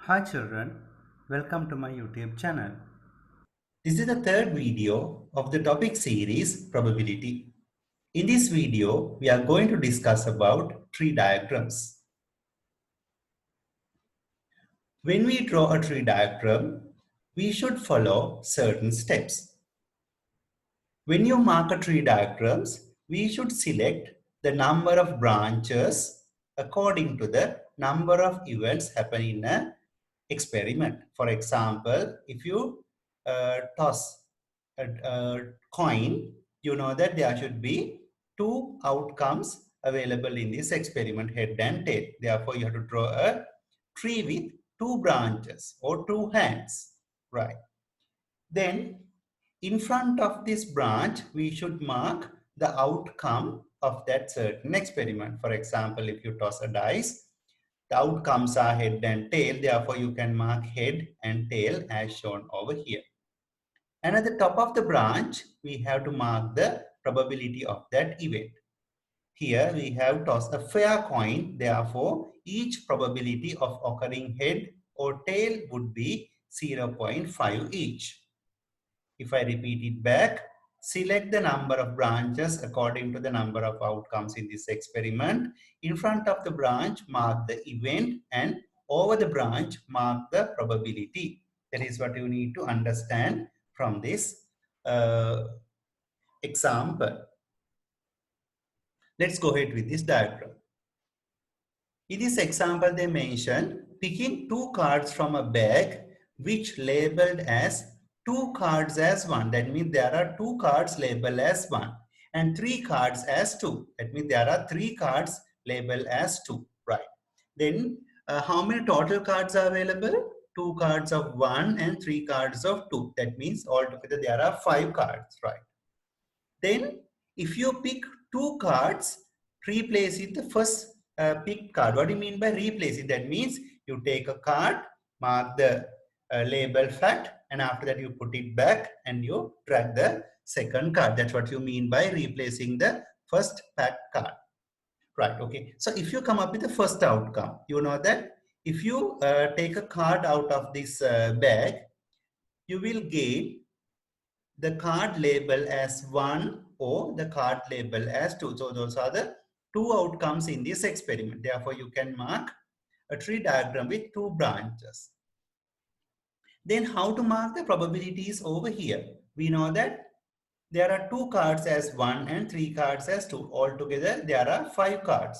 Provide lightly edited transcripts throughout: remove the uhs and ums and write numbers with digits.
Hi children, welcome to my YouTube channel. This is the third video of the topic series probability. In this video, we are going to discuss about tree diagrams. When we draw a tree diagram, we should follow certain steps. When you mark a tree diagrams, we should select the number of branches according to the number of events happening in an experiment. For example, if you toss a coin, you know that there should be two outcomes available in this experiment, head and tail. Therefore, you have to draw a tree with two branches or two hands, right? Then in front of this branch, we should mark the outcome of that certain experiment. For example, if you toss a dice, the outcomes are head and tail. Therefore, you can mark head and tail as shown over here. And at the top of the branch, we have to mark the probability of that event. Here we have tossed a fair coin. Therefore, each probability of occurring head or tail would be 0.5 each. If I repeat it back, select the number of branches according to the number of outcomes in this experiment. In front of the branch, mark the event, and over the branch, mark the probability. That is what you need to understand from this uh, example. Let's go ahead with this diagram. In this example, they mention picking two cards from a bag which labeled as two cards as one. That means there are two cards labeled as one and three cards as two. That means there are three cards labeled as two, right? Then how many total cards are available? Two cards of one and three cards of two. That means altogether there are five cards, right? Then if you pick two cards, replace it the first picked card. What do you mean by replace it? That means you take a card, mark the label fact, and after that you put it back and you drag the second card. That's what you mean by replacing the first packed card. Right, okay. So if you come up with the first outcome, you know that if you take a card out of this bag, you will gain the card label as 1 or the card label as 2. So those are the two outcomes in this experiment. Therefore, you can mark a tree diagram with two branches. Then how to mark the probabilities over here? We know that there are two cards as 1 and three cards as 2. Altogether, there are five cards.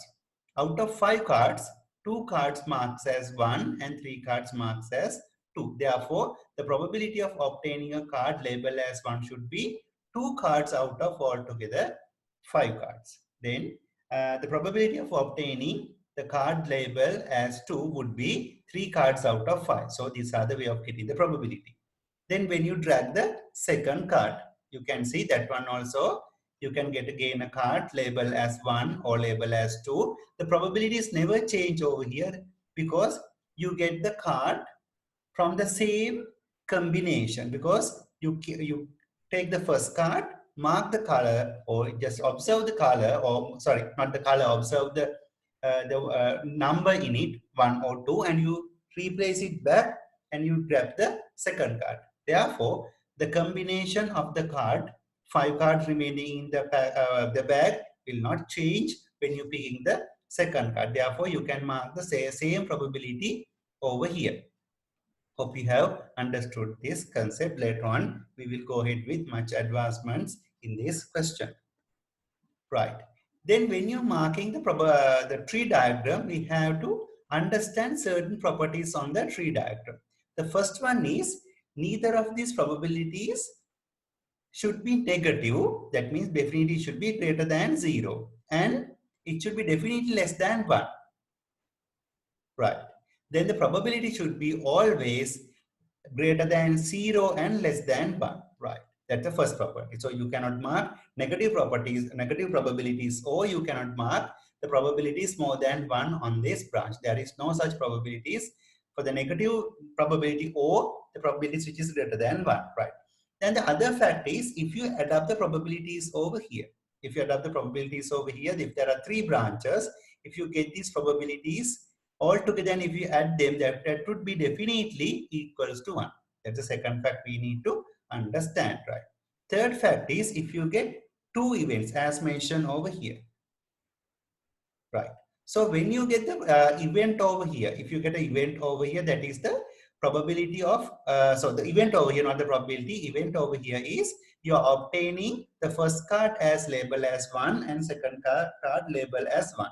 Out of five cards, two cards marks as 1 and three cards marks as 2. Therefore, the probability of obtaining a card labeled as 1 should be two cards out of altogether five cards. Then, the probability of obtaining the card label as 2 would be three cards out of 5. So, these are the way of getting the probability. Then, when you drag the second card, you can see that one also you can get again a card label as 1 or label as 2. The probabilities never change over here because you get the card from the same combination, because you take the first card, mark the color, or just observe the color, or sorry, not the color, observe the number in it, 1 or 2, and you replace it back and you grab the second card. Therefore, the combination of the card, five cards remaining in the bag, will not change when you picking the second card. Therefore, you can mark the same probability over here. Hope you have understood this concept. Later on, we will go ahead with much advancements in this question. Right. Then when you're marking the tree diagram, we have to understand certain properties on the tree diagram. The first one is neither of these probabilities should be negative. That means definitely should be greater than 0. And it should be definitely less than 1. Right. Then the probability should be always greater than 0 and less than 1. Right. That's the first property. So you cannot mark negative probabilities, or you cannot mark the probabilities more than 1 on this branch. There is no such probabilities for the negative probability or the probabilities which is greater than 1. Right. Then the other fact is, if you adopt the probabilities over here, if there are three branches, if you get these probabilities All together, and if you add them, that would be definitely equals to 1. That's the second fact we need to understand, right? Third fact is if you get two events as mentioned over here, right? So when you get the event over here, if you get an event over here, that is the probability of, so the event over here, not the probability, event over here is you are obtaining the first card as labeled as 1 and second card labeled as 1.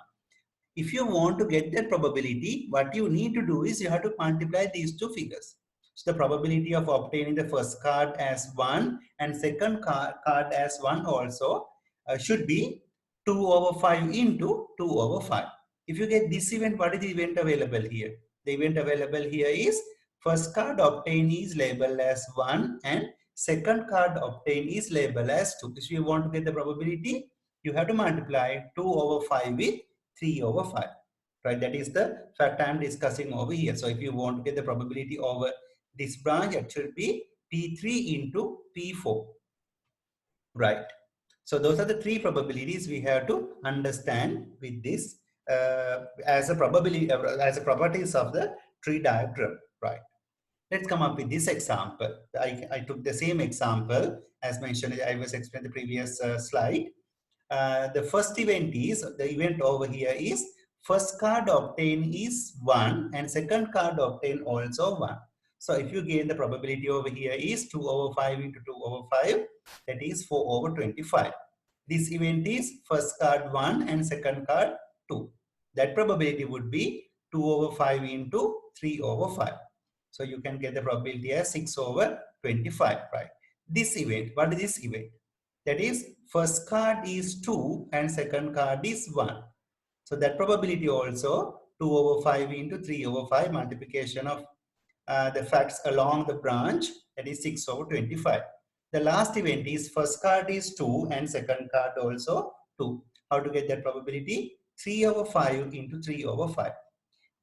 If you want to get that probability, what you need to do is you have to multiply these two figures. So the probability of obtaining the first card as 1 and second card as 1 also should be 2 over 5 into 2 over 5. If you get this event, what is the event available here? The event available here is first card obtained is labeled as 1 and second card obtained is labeled as 2. If you want to get the probability, you have to multiply 2 over 5 with 3 over 5, right? That is the fact I am discussing over here. So if you want to get the probability over this branch, it should be P3 into P4, right? So those are the three probabilities we have to understand with this as a probability, as a properties of the tree diagram, right? Let's come up with this example. I took the same example as mentioned. I was explaining the previous slide. The first event is, the event over here is first card obtained is 1 and second card obtained also 1. So if you gain the probability over here is 2 over 5 into 2 over 5, that is 4 over 25. This event is first card 1 and second card 2. That probability would be 2 over 5 into 3 over 5. So you can get the probability as 6 over 25, right? This event, what is this event? That is first card is 2 and second card is 1. So that probability also 2 over 5 into 3 over 5 multiplication of the facts along the branch, that is 6 over 25. The last event is first card is 2 and second card also 2. How to get that probability? 3 over 5 into 3 over 5.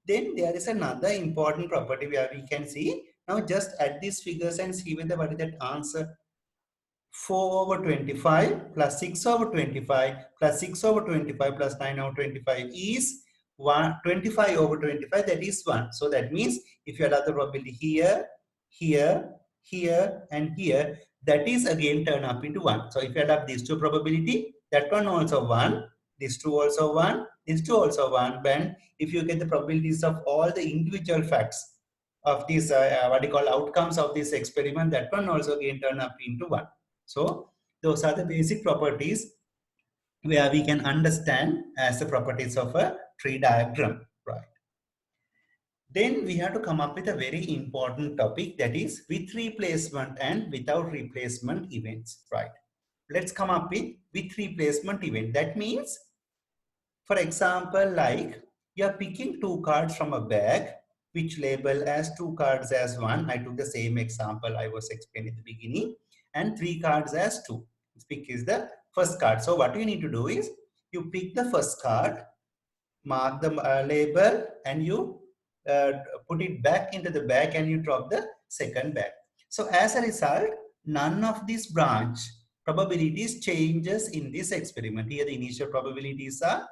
Then there is another important property where we can see, now just add these figures and see whether what is that answer. 4 over 25 plus 6 over 25 plus 6 over 25 plus 9 over 25 is 25 over 25, that is 1. So that means if you add the probability here, here, here and here, that is again turn up into 1. So if you add up these two probability, that one also 1, these two also 1, these two also 1. Then if you get the probabilities of all the individual facts of these what you call outcomes of this experiment, that one also again turn up into 1. So those are the basic properties where we can understand as the properties of a tree diagram, right? Then we have to come up with a very important topic, that is with replacement and without replacement events, right? Let's come up with replacement event. That means, for example, like you are picking two cards from a bag which label as two cards as 1. I took the same example I was explaining at the beginning, and three cards as 2. Pick is the first card. So what you need to do is you pick the first card, mark the label, and you uh, put it back into the bag and you drop the second bag. So as a result, none of these branch probabilities changes in this experiment. Here the initial probabilities are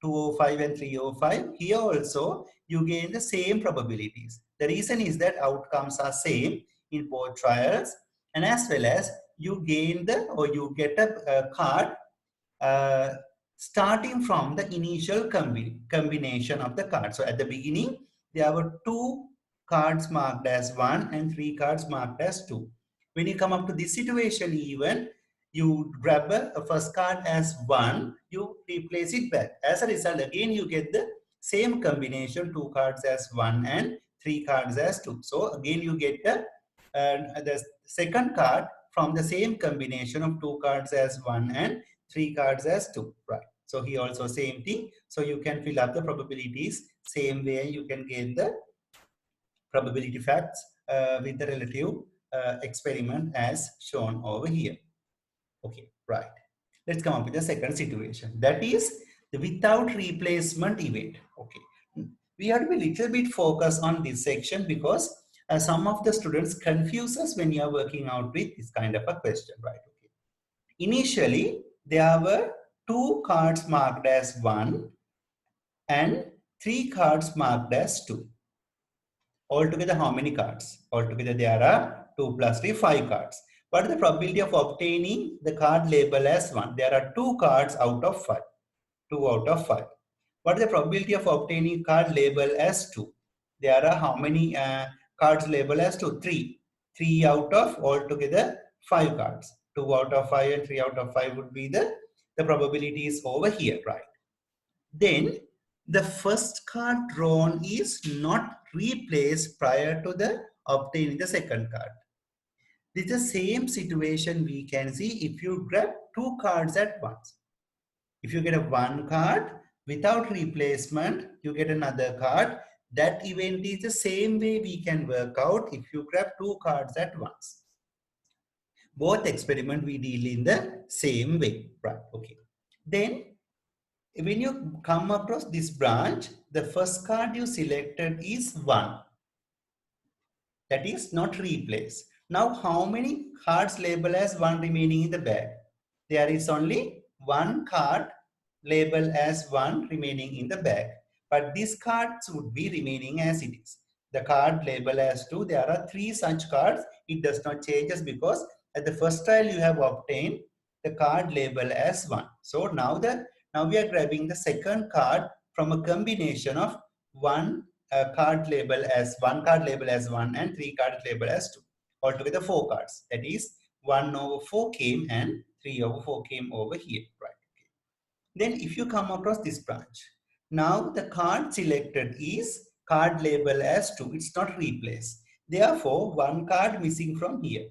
205 and 305. Here also you gain the same probabilities. The reason is that outcomes are same in both trials, and as well as you gain the, or you get a card uh, starting from the initial combination of the cards. So at the beginning there were two cards marked as 1 and three cards marked as 2. When you come up to this situation, even you grab a first card as 1, you replace it back. As a result, again you get the same combination, two cards as 1 and three cards as 2. So again you get the second card from the same combination of two cards as 1 and three cards as 2, right? So here also same thing. So you can fill up the probabilities same way. You can get the probability facts with the relative experiment as shown over here. Okay, right. Let's come up with the second situation. That is the without replacement event. Okay, we have to be a little bit focused on this section because some of the students confuse us when you are working out with this kind of a question, right? Okay. Initially, there were two cards marked as 1 and 3 cards marked as 2. Altogether, how many cards? Altogether, there are 2 plus 3, 5 cards. What is the probability of obtaining the card label as 1? There are 2 cards out of 5. 2 out of 5. What is the probability of obtaining card label as 2? There are how many cards label as 2? 3. 3 out of altogether 5 cards. 2 out of 5 and 3 out of 5 would be the probabilities over here, right? Then the first card drawn is not replaced prior to the obtaining the second card. This is the same situation we can see if you grab 2 cards at once. If you get a 1 card without replacement, you get another card. That event is the same way we can work out if you grab 2 cards at once. Both experiment we deal in the same way, right? Okay. Then when you come across this branch, the first card you selected is 1. That is not replaced. Now, how many cards labeled as 1 remaining in the bag? There is only 1 card labeled as 1 remaining in the bag. But these cards would be remaining as it is. The card labeled as 2, there are 3 such cards. It does not change because at the first trial you have obtained the card labeled as 1. So now we are grabbing the second card from a combination of one card label as 1 and 3 cards labeled as 2. Altogether 4 cards. That is 1 over 4 came and 3 over 4 came over here. Right. Then if you come across this branch, now the card selected is card label as 2. It's not replaced. Therefore, 1 card missing from here.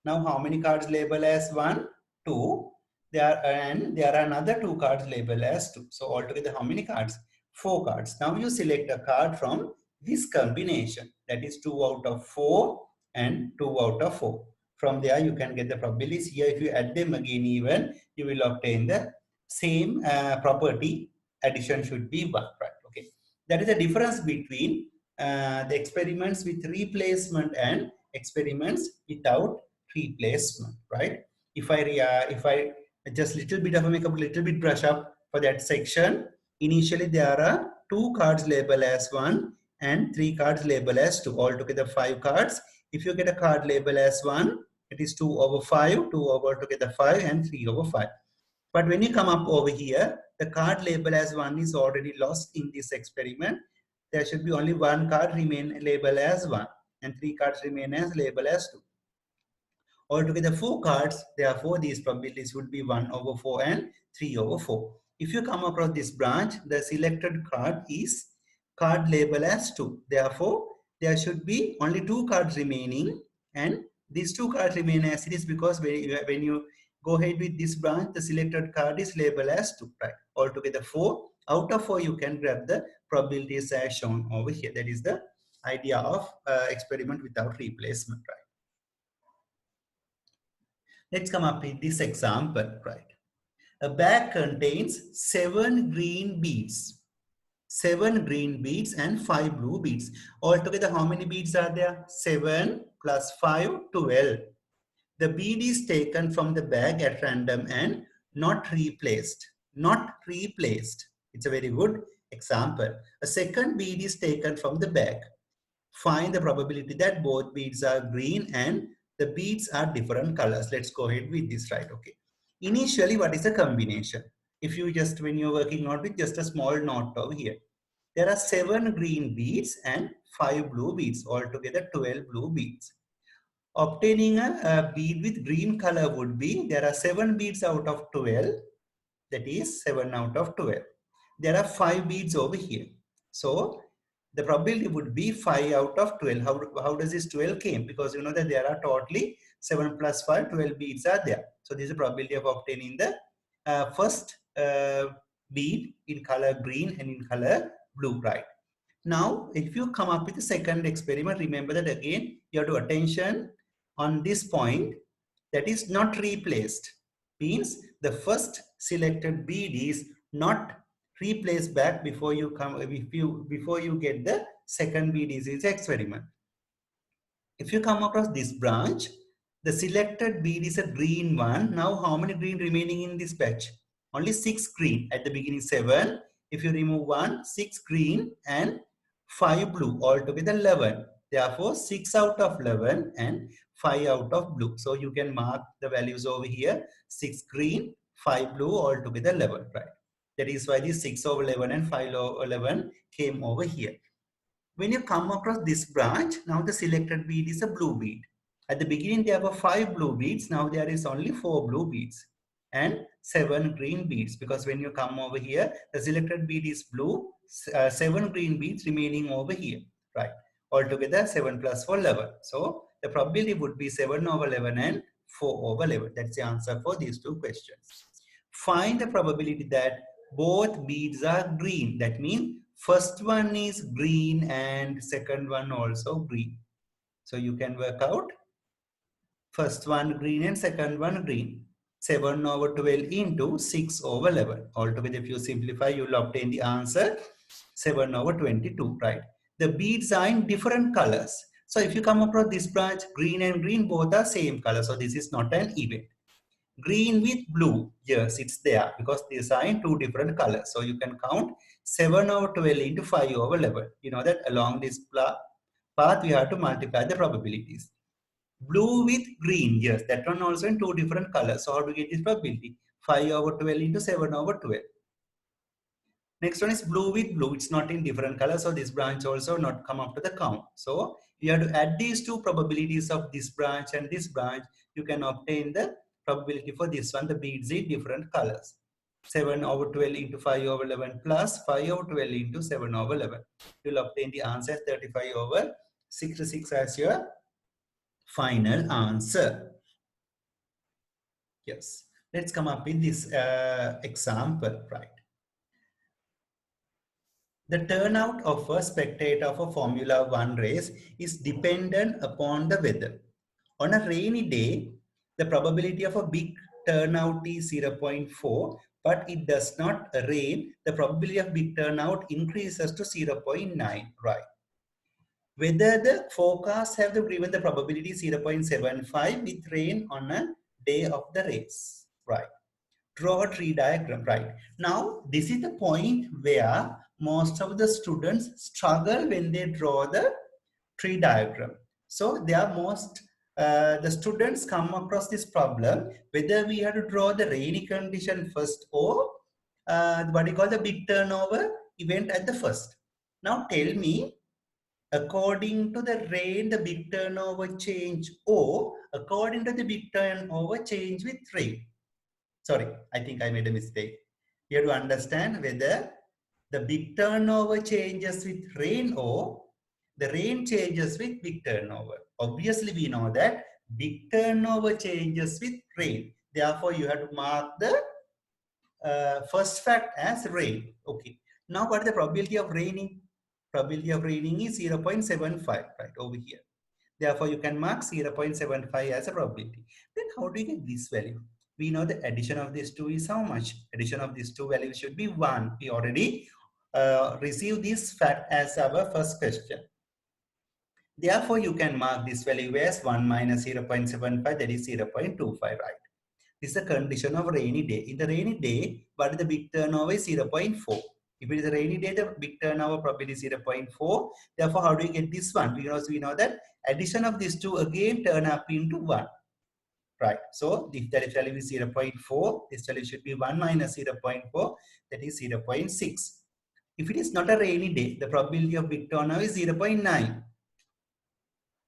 Now how many cards labeled as 1? 2. There are another 2 cards labeled as 2. So altogether how many cards? 4 cards. Now you select a card from this combination. That is 2 out of 4 and 2 out of 4. From there you can get the probabilities. Here if you add them again even, you will obtain the same property. Addition should be 1, right? Okay. That is the difference between the experiments with replacement and experiments without replacement, right? If I just little bit of a makeup, little bit brush up for that section. Initially there are 2 cards labeled as 1 and 3 cards labeled as 2. Altogether 5 cards. If you get a card labeled as 1, it is 2 over 5, 2 over together 5 and 3 over 5. But when you come up over here, the card label as 1 is already lost in this experiment. There should be only 1 card remain label as 1 and 3 cards remain as label as 2. Altogether 4 cards, therefore these probabilities would be 1 over 4 and 3 over 4. If you come across this branch, the selected card is card label as 2. Therefore, there should be only 2 cards remaining and these 2 cards remain as it is because when you go ahead with this branch, the selected card is labeled as 2, right? Altogether 4. Out of 4, you can grab the probabilities as shown over here. That is the idea of experiment without replacement, right? Let's come up with this example, right? A bag contains 7 green beads. 7 green beads and 5 blue beads. Altogether, how many beads are there? 7 plus 5, 12. The bead is taken from the bag at random and not replaced. Not replaced. It's a very good example. A second bead is taken from the bag. Find the probability that both beads are green and the beads are different colors. Let's go ahead with this, right? Okay. Initially, what is the combination? If you just, when you're working out with just a small note over here, there are 7 green beads and 5 blue beads, altogether 12 blue beads. Obtaining a bead with green color would be, there are 7 beads out of 12, that is 7 out of 12. There are 5 beads over here. So the probability would be 5 out of 12. How does this 12 came? Because you know that there are totally 7 plus 5, 12 beads are there. So this is the probability of obtaining the first bead in color green and in color blue, right? Now, if you come up with a second experiment, remember that again, you have to attention on this point, that is not replaced. Means the first selected bead is not replaced back before you get the second bead is its experiment. If you come across this branch, the selected bead is a green one. Now how many green remaining in this batch? Only 6 green. At the beginning 7, If you remove 1, 6 green and 5 blue, altogether 11. Therefore, 6 out of 11 and 5 out of blue. So you can mark the values over here. 6 green, 5 blue, altogether 11, right? That is why the 6 over 11 and 5 over 11 came over here. When you come across this branch, now the selected bead is a blue bead. At the beginning, there were 5 blue beads. Now there is only 4 blue beads and 7 green beads. Because when you come over here, the selected bead is blue, 7 green beads remaining over here, right? Altogether, 7 plus 4, 11. So the probability would be 7 over 11 and 4 over 11. That's the answer for these two questions. Find the probability that both beads are green. That means first one is green and second one also green. So you can work out first one green and second one green. 7 over 12 into 6 over 11. Altogether, if you simplify, you will obtain the answer 7 over 22, right? The beads are in different colors. So if you come across this branch, green and green both are same color. So this is not an event. Green with blue, yes, it's there because these are in two different colors. So you can count 7 over 12 into 5 over 11. You know that along this path, we have to multiply the probabilities. Blue with green, yes, that one also in two different colors. So how do we get this probability? 5 over 12 into 7 over 12. Next one is blue with blue. It's not in different colors, so this branch also not come up to the count. So you have to add these two probabilities of this branch and this branch. You can obtain the probability for this one. The beads in different colors. 7 over 12 into 5 over 11 plus 5 over 12 into 7 over 11. You will obtain the answer 35 over 66 as your final answer. Yes. Let's come up with this example, right? The turnout of a spectator of a Formula One race is dependent upon the weather. On a rainy day, the probability of a big turnout is 0.4, but it does not rain. The probability of big turnout increases to 0.9, right? Whether the forecast have given the probability 0.75 with rain on a day of the race, right? Draw a tree diagram, right? Now, this is the point where most of the students struggle when they draw the tree diagram. So they are the students come across this problem, whether we have to draw the rainy condition first or what you call the big turnover event at the first. Now tell me, according to the rain, the big turnover change, or according to the big turnover change with rain. Sorry, I think I made a mistake. You have to understand whether the big turnover changes with rain or the rain changes with big turnover. Obviously, we know that big turnover changes with rain. Therefore, you have to mark the first fact as rain. Okay. Now, what is the probability of raining? Probability of raining is 0.75, right, over here. Therefore, you can mark 0.75 as a probability. Then how do you get this value? We know the addition of these two is how much? Addition of these two values should be 1. We already received this fact as our first question. Therefore, you can mark this value as 1 minus 0.75, that is 0.25, right? This is the condition of rainy day. In the rainy day, what is the big turnover is 0.4. If it is a rainy day, the big turnover probability is 0.4. Therefore, how do you get this one? Because we know that addition of these two again turn up into 1. Right. So, if the value is 0.4, this value should be 1 minus 0.4, that is 0.6. If it is not a rainy day, the probability of big turnover is 0.9.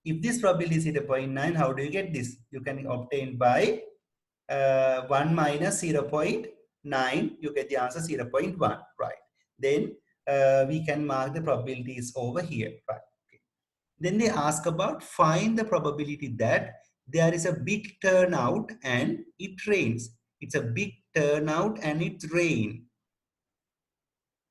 If this probability is 0.9, how do you get this? You can obtain by 1 minus 0.9, you get the answer 0.1, right? Then we can mark the probabilities over here, right? Okay. Then they ask about find the probability that there is a big turnout and it rains. It's a big turnout and it rains.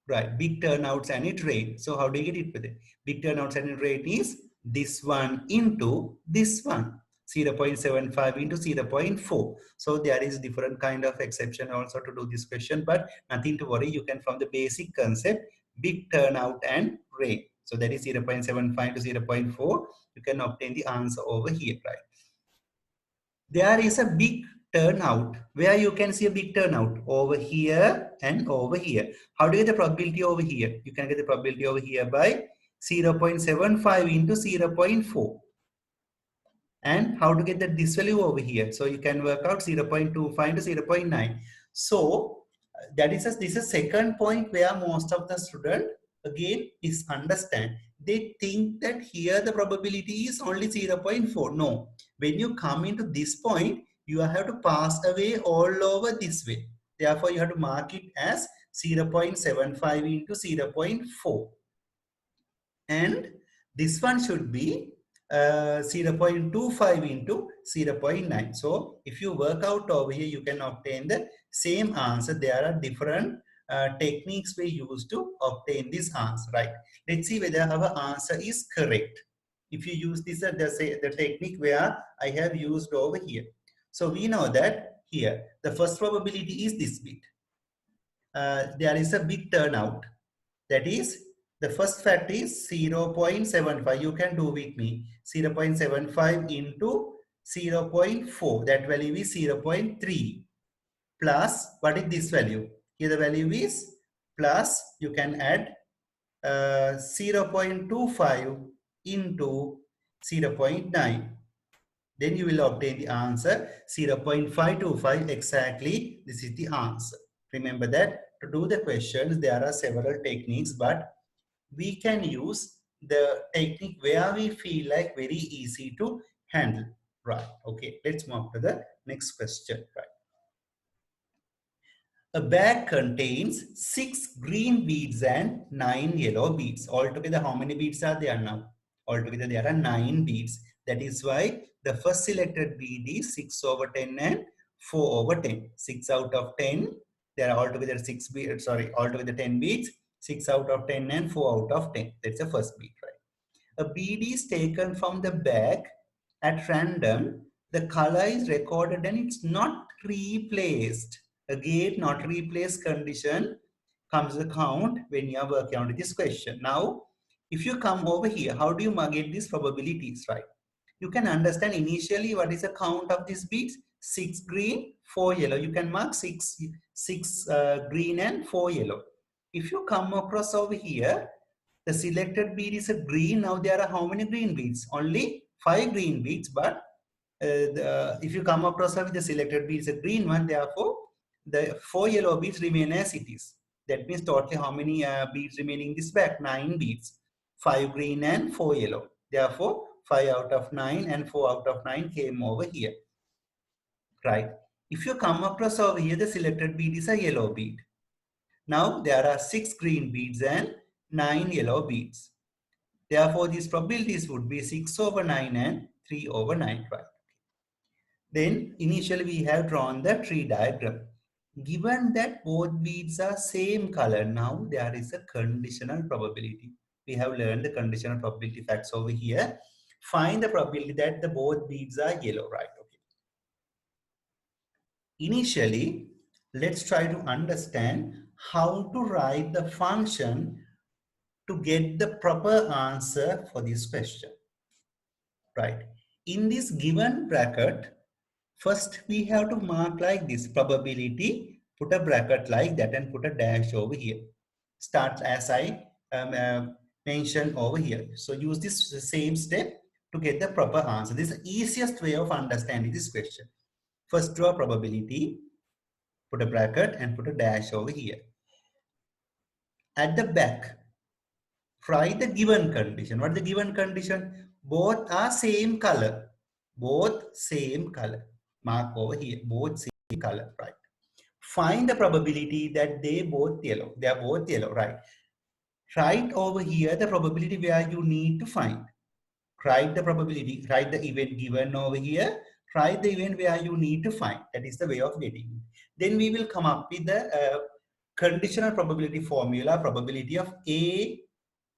Right, big turnouts and it rain. So how do you get it with it? Big turnouts and it rain is this one into this one. 0.75 into 0.4. So there is different kind of exception also to do this question, but nothing to worry. You can from the basic concept, big turnout and rain. So that is 0.75 to 0.4. You can obtain the answer over here, right? There is a big turnout, where you can see a big turnout over here and over here. How do you get the probability over here? You can get the probability over here by 0.75 into 0.4. And how to get this value over here? So you can work out 0.25 to 0.9. So that is this is second point where most of the student again is understand. They think that here the probability is only 0.4. No, when you come into this point, you have to pass away all over this way. Therefore, you have to mark it as 0.75 into 0.4. And this one should be 0.25 into 0.9. So if you work out over here, you can obtain the same answer. There are different techniques we use to obtain this answer, right? Let's see whether our answer is correct. If you use this, the technique where I have used over here. So we know that here, the first probability is this bit. There is a big turnout. That is, the first fact is 0.75. You can do with me. 0.75 into 0.4. That value is 0.3. Plus, what is this value? Here the value is plus, you can add 0.25 into 0.9. Then you will obtain the answer 0.525. Exactly, this is the answer. Remember that to do the questions, there are several techniques, but we can use the technique where we feel like very easy to handle. Right. Okay. Let's move to the next question. Right. A bag contains 6 green beads and 9 yellow beads. Altogether, how many beads are there now? Altogether, there are 9 beads. That is why the first selected bead is 6 over 10 and 4 over 10. 6 out of 10. There are altogether 6 beads. Sorry, altogether 10 beads. 6 out of 10 and 4 out of 10. That's the first bead, right? A bead is taken from the bag at random. The color is recorded and it's not replaced. Again, not replaced condition comes the count when you are working on this question. Now, if you come over here, how do you get these probabilities, right? You can understand initially what is the count of these beads. 6 green, 4 yellow. You can mark 6 green and 4 yellow. If you come across over here, the selected bead is a green. Now there are how many green beads? Only 5 green beads, but if you come across with the selected bead is a green one, therefore the 4 yellow beads remain as it is. That means totally how many beads remaining in this bag? 9 beads. 5 green and 4 yellow. Therefore, 5 out of 9 and 4 out of 9 came over here. Right. If you come across over here, the selected bead is a yellow bead. Now there are 6 green beads and 9 yellow beads. Therefore, these probabilities would be 6 over 9 and 3 over 9. Right. Then initially we have drawn the tree diagram. Given that both beads are same color, now there is a conditional probability. We have learned the conditional probability facts over here. Find the probability that the both beads are yellow, right? Okay. Initially, let's try to understand how to write the function to get the proper answer for this question, right? In this given bracket, first we have to mark like this probability, put a bracket like that and put a dash over here. Start as I mentioned over here. So use this same step to get the proper answer. This is the easiest way of understanding this question. First draw probability, put a bracket and put a dash over here. At the back, try the given condition. What is the given condition? Both are same color. Both same color. Mark over here. Both same color, right? Find the probability that they both yellow. They are both yellow, right? Write over here the probability where you need to find. Write the probability. Write the event given over here. Write the event where you need to find. That is the way of getting it. Then we will come up with the conditional probability formula. Probability of A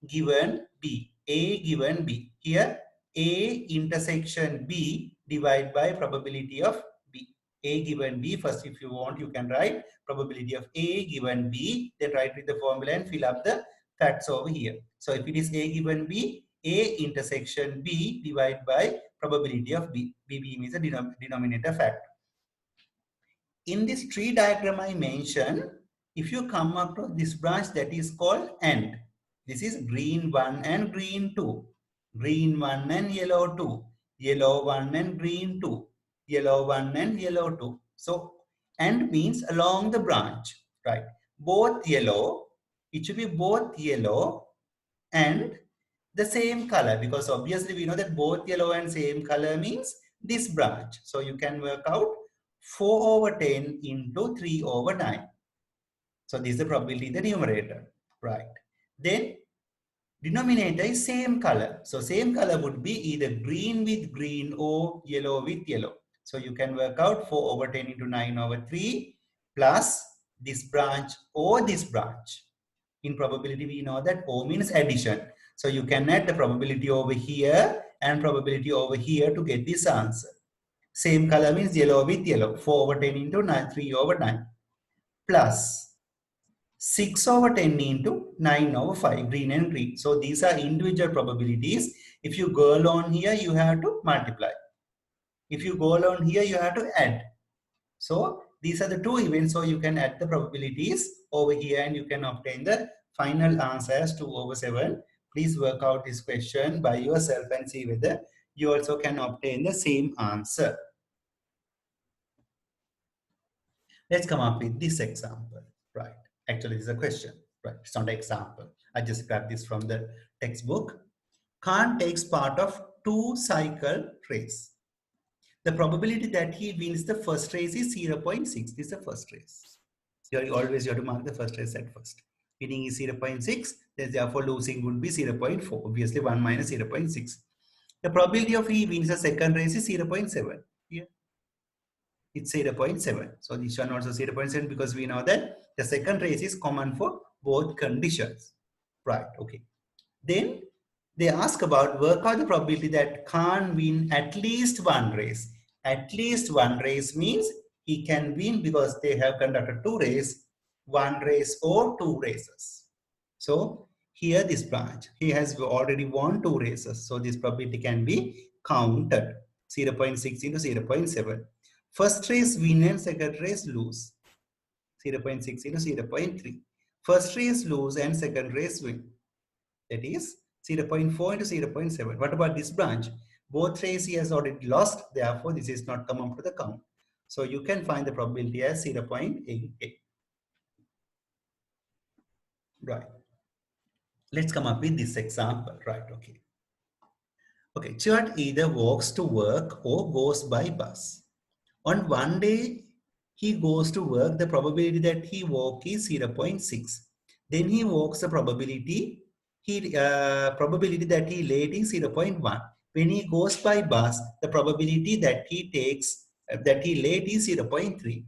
given B. A given B. Here A intersection B divided by probability of B. A given B. First, if you want, you can write probability of A given B. Then write with the formula and fill up the facts over here. So if it is A given B, A intersection B divided by probability of B. B means a denominator factor. in this tree diagram I mentioned, if you come across this branch that is called AND, this is green 1 and green 2, green 1 and yellow 2, yellow 1 and green 2, yellow 1 and yellow 2. So AND means along the branch, right? Both yellow, it should be both yellow and the same color, because obviously we know that both yellow and same color means this branch. So you can work out 4 over 10 into 3 over 9. So this is the probability in the numerator, right? Then denominator is same color. So same color would be either green with green or yellow with yellow. So you can work out 4 over 10 into 9 over 3 plus this branch or this branch. In probability, we know that O means addition. So you can add the probability over here and probability over here to get this answer. Same color means yellow with yellow. 4 over 10 into 9, 3 over 9. Plus 6 over 10 into 9 over 5, green and green. So these are individual probabilities. If you go along here, you have to multiply. If you go along here, you have to add. So these are the two events. So you can add the probabilities over here and you can obtain the final answer as 2 over 7. Please work out this question by yourself and see whether you also can obtain the same answer. Let's come up with this example, right? Actually, this is a question, right? It's not an example. I just grabbed this from the textbook. Khan takes part of 2-cycle race. The probability that he wins the first race is 0.6. This is the first race. You always have to mark the first race at first. Winning is 0.6, then therefore losing would be 0.4. Obviously 1 minus 0.6. The probability of he wins the second race is 0.7. Here it's 0.7. So this one also 0.7 because we know that the second race is common for both conditions. Right, okay. Then they ask about work out the probability that Khan win at least one race. At least one race means he can win because they have conducted 2 races, 1 race or 2 races. So here this branch, he has already won 2 races. So this probability can be counted. 0.6 into 0.7. First race win and second race lose. 0.6 into 0.3. First race lose and second race win. That is 0.4 into 0.7. What about this branch? Both race he has already lost. Therefore, this is not come up to the count. So you can find the probability as 0.88. Right. Let's come up with this example. Right. Okay. Okay. Chad either walks to work or goes by bus. On one day, he goes to work. The probability that he walk is 0.6. Then he walks, the probability that he late is 0.1. When he goes by bus, the probability that he takes that he late is 0.3.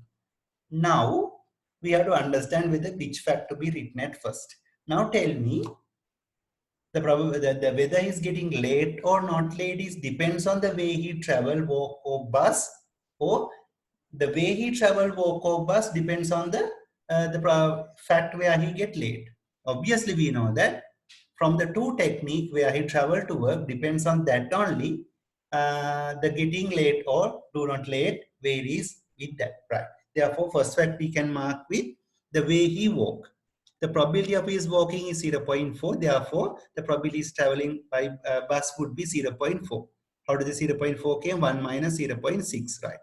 Now we have to understand whether which fact to be written at first. Now tell me the whether he's getting late or not late is depends on the way he travel, walk or bus, or the way he travel, walk or bus depends on the fact where he get late. Obviously, we know that from the two technique where he travel to work depends on that only. The getting late or do not late varies with that, right? Therefore, first fact we can mark with the way he walk. The probability of his walking is 0.4. Therefore, the probability is traveling by bus would be 0.4. How does the 0.4 came? 1 minus 0.6, right?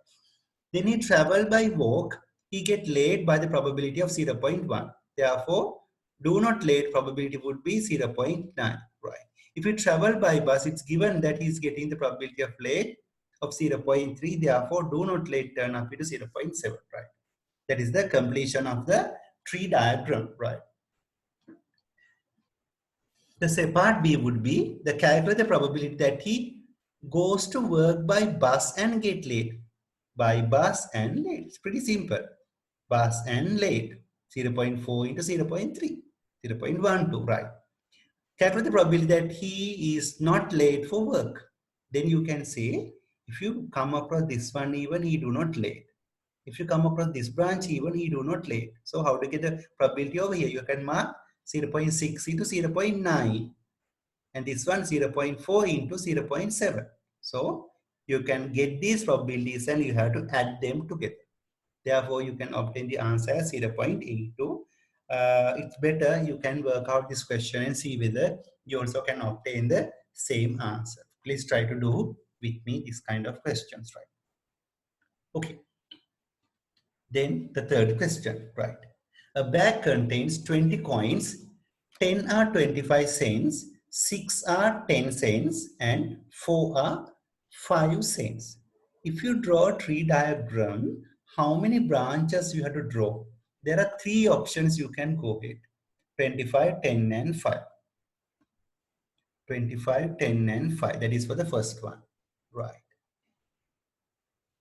Then he travel by walk, he get late by the probability of 0.1. Therefore, do not late probability would be 0.9, right? If he travel by bus, it's given that he's getting the probability of late of 0.3. Therefore, do not late turn up into 0.7, right? That is the completion of the tree diagram, right? The say part B would be the calculate the probability that he goes to work by bus and get late. By bus and late. It's pretty simple. Bus and late. 0.4 into 0.3. 0.12, right? Calculate the probability that he is not late for work. Then you can say, if you come across this one, even he do not late. If you come across this branch, even he do not late. So how to get the probability over here? You can mark 0.6 into 0.9. And this one 0.4 into 0.7. So you can get these probabilities and you have to add them together. Therefore, you can obtain the answer as 0.82. It's better you can work out this question and see whether you also can obtain the same answer. Please try to do with me this kind of questions, right? Okay. Then the third question, right? A bag contains 20 coins, 10 are 25 cents, 6 are 10 cents, and 4 are 5 cents. If you draw a tree diagram, how many branches you have to draw? There are three options you can go with: 25, 10, and 5. 25, 10, and 5. That is for the first one, right?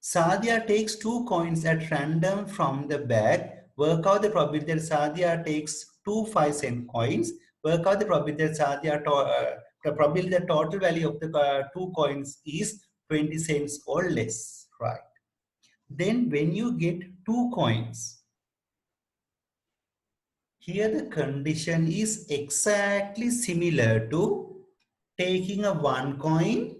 Sadia takes 2 coins at random from the bag. Work out the probability that Sadia takes two 5-cent coins. Work out the probability that the probability that total value of the 2 coins is 20 cents or less. Right. Then when you get 2 coins, here the condition is exactly similar to taking a 1 coin.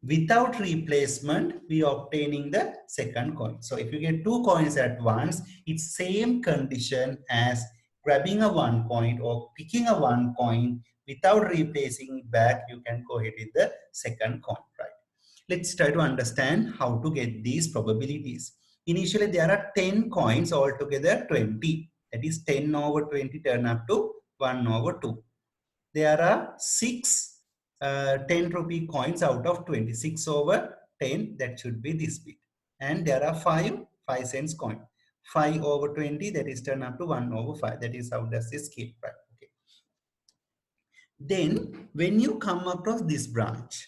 Without replacement, we are obtaining the second coin. So if you get 2 coins at once, it's same condition as grabbing a 1 coin or picking a 1 coin without replacing it back. You can go ahead with the second coin, right? Let's try to understand how to get these probabilities. Initially, there are 10 coins, altogether 20. That is 10 over 20 turn up to 1 over 2. There are 6 10 rupee coins out of 26 over 10. That should be this bit. And there are 5 cents coin. 5 over 20, that is turn up to 1 over 5. That is how does this keep, right? Okay. Then when you come across this branch,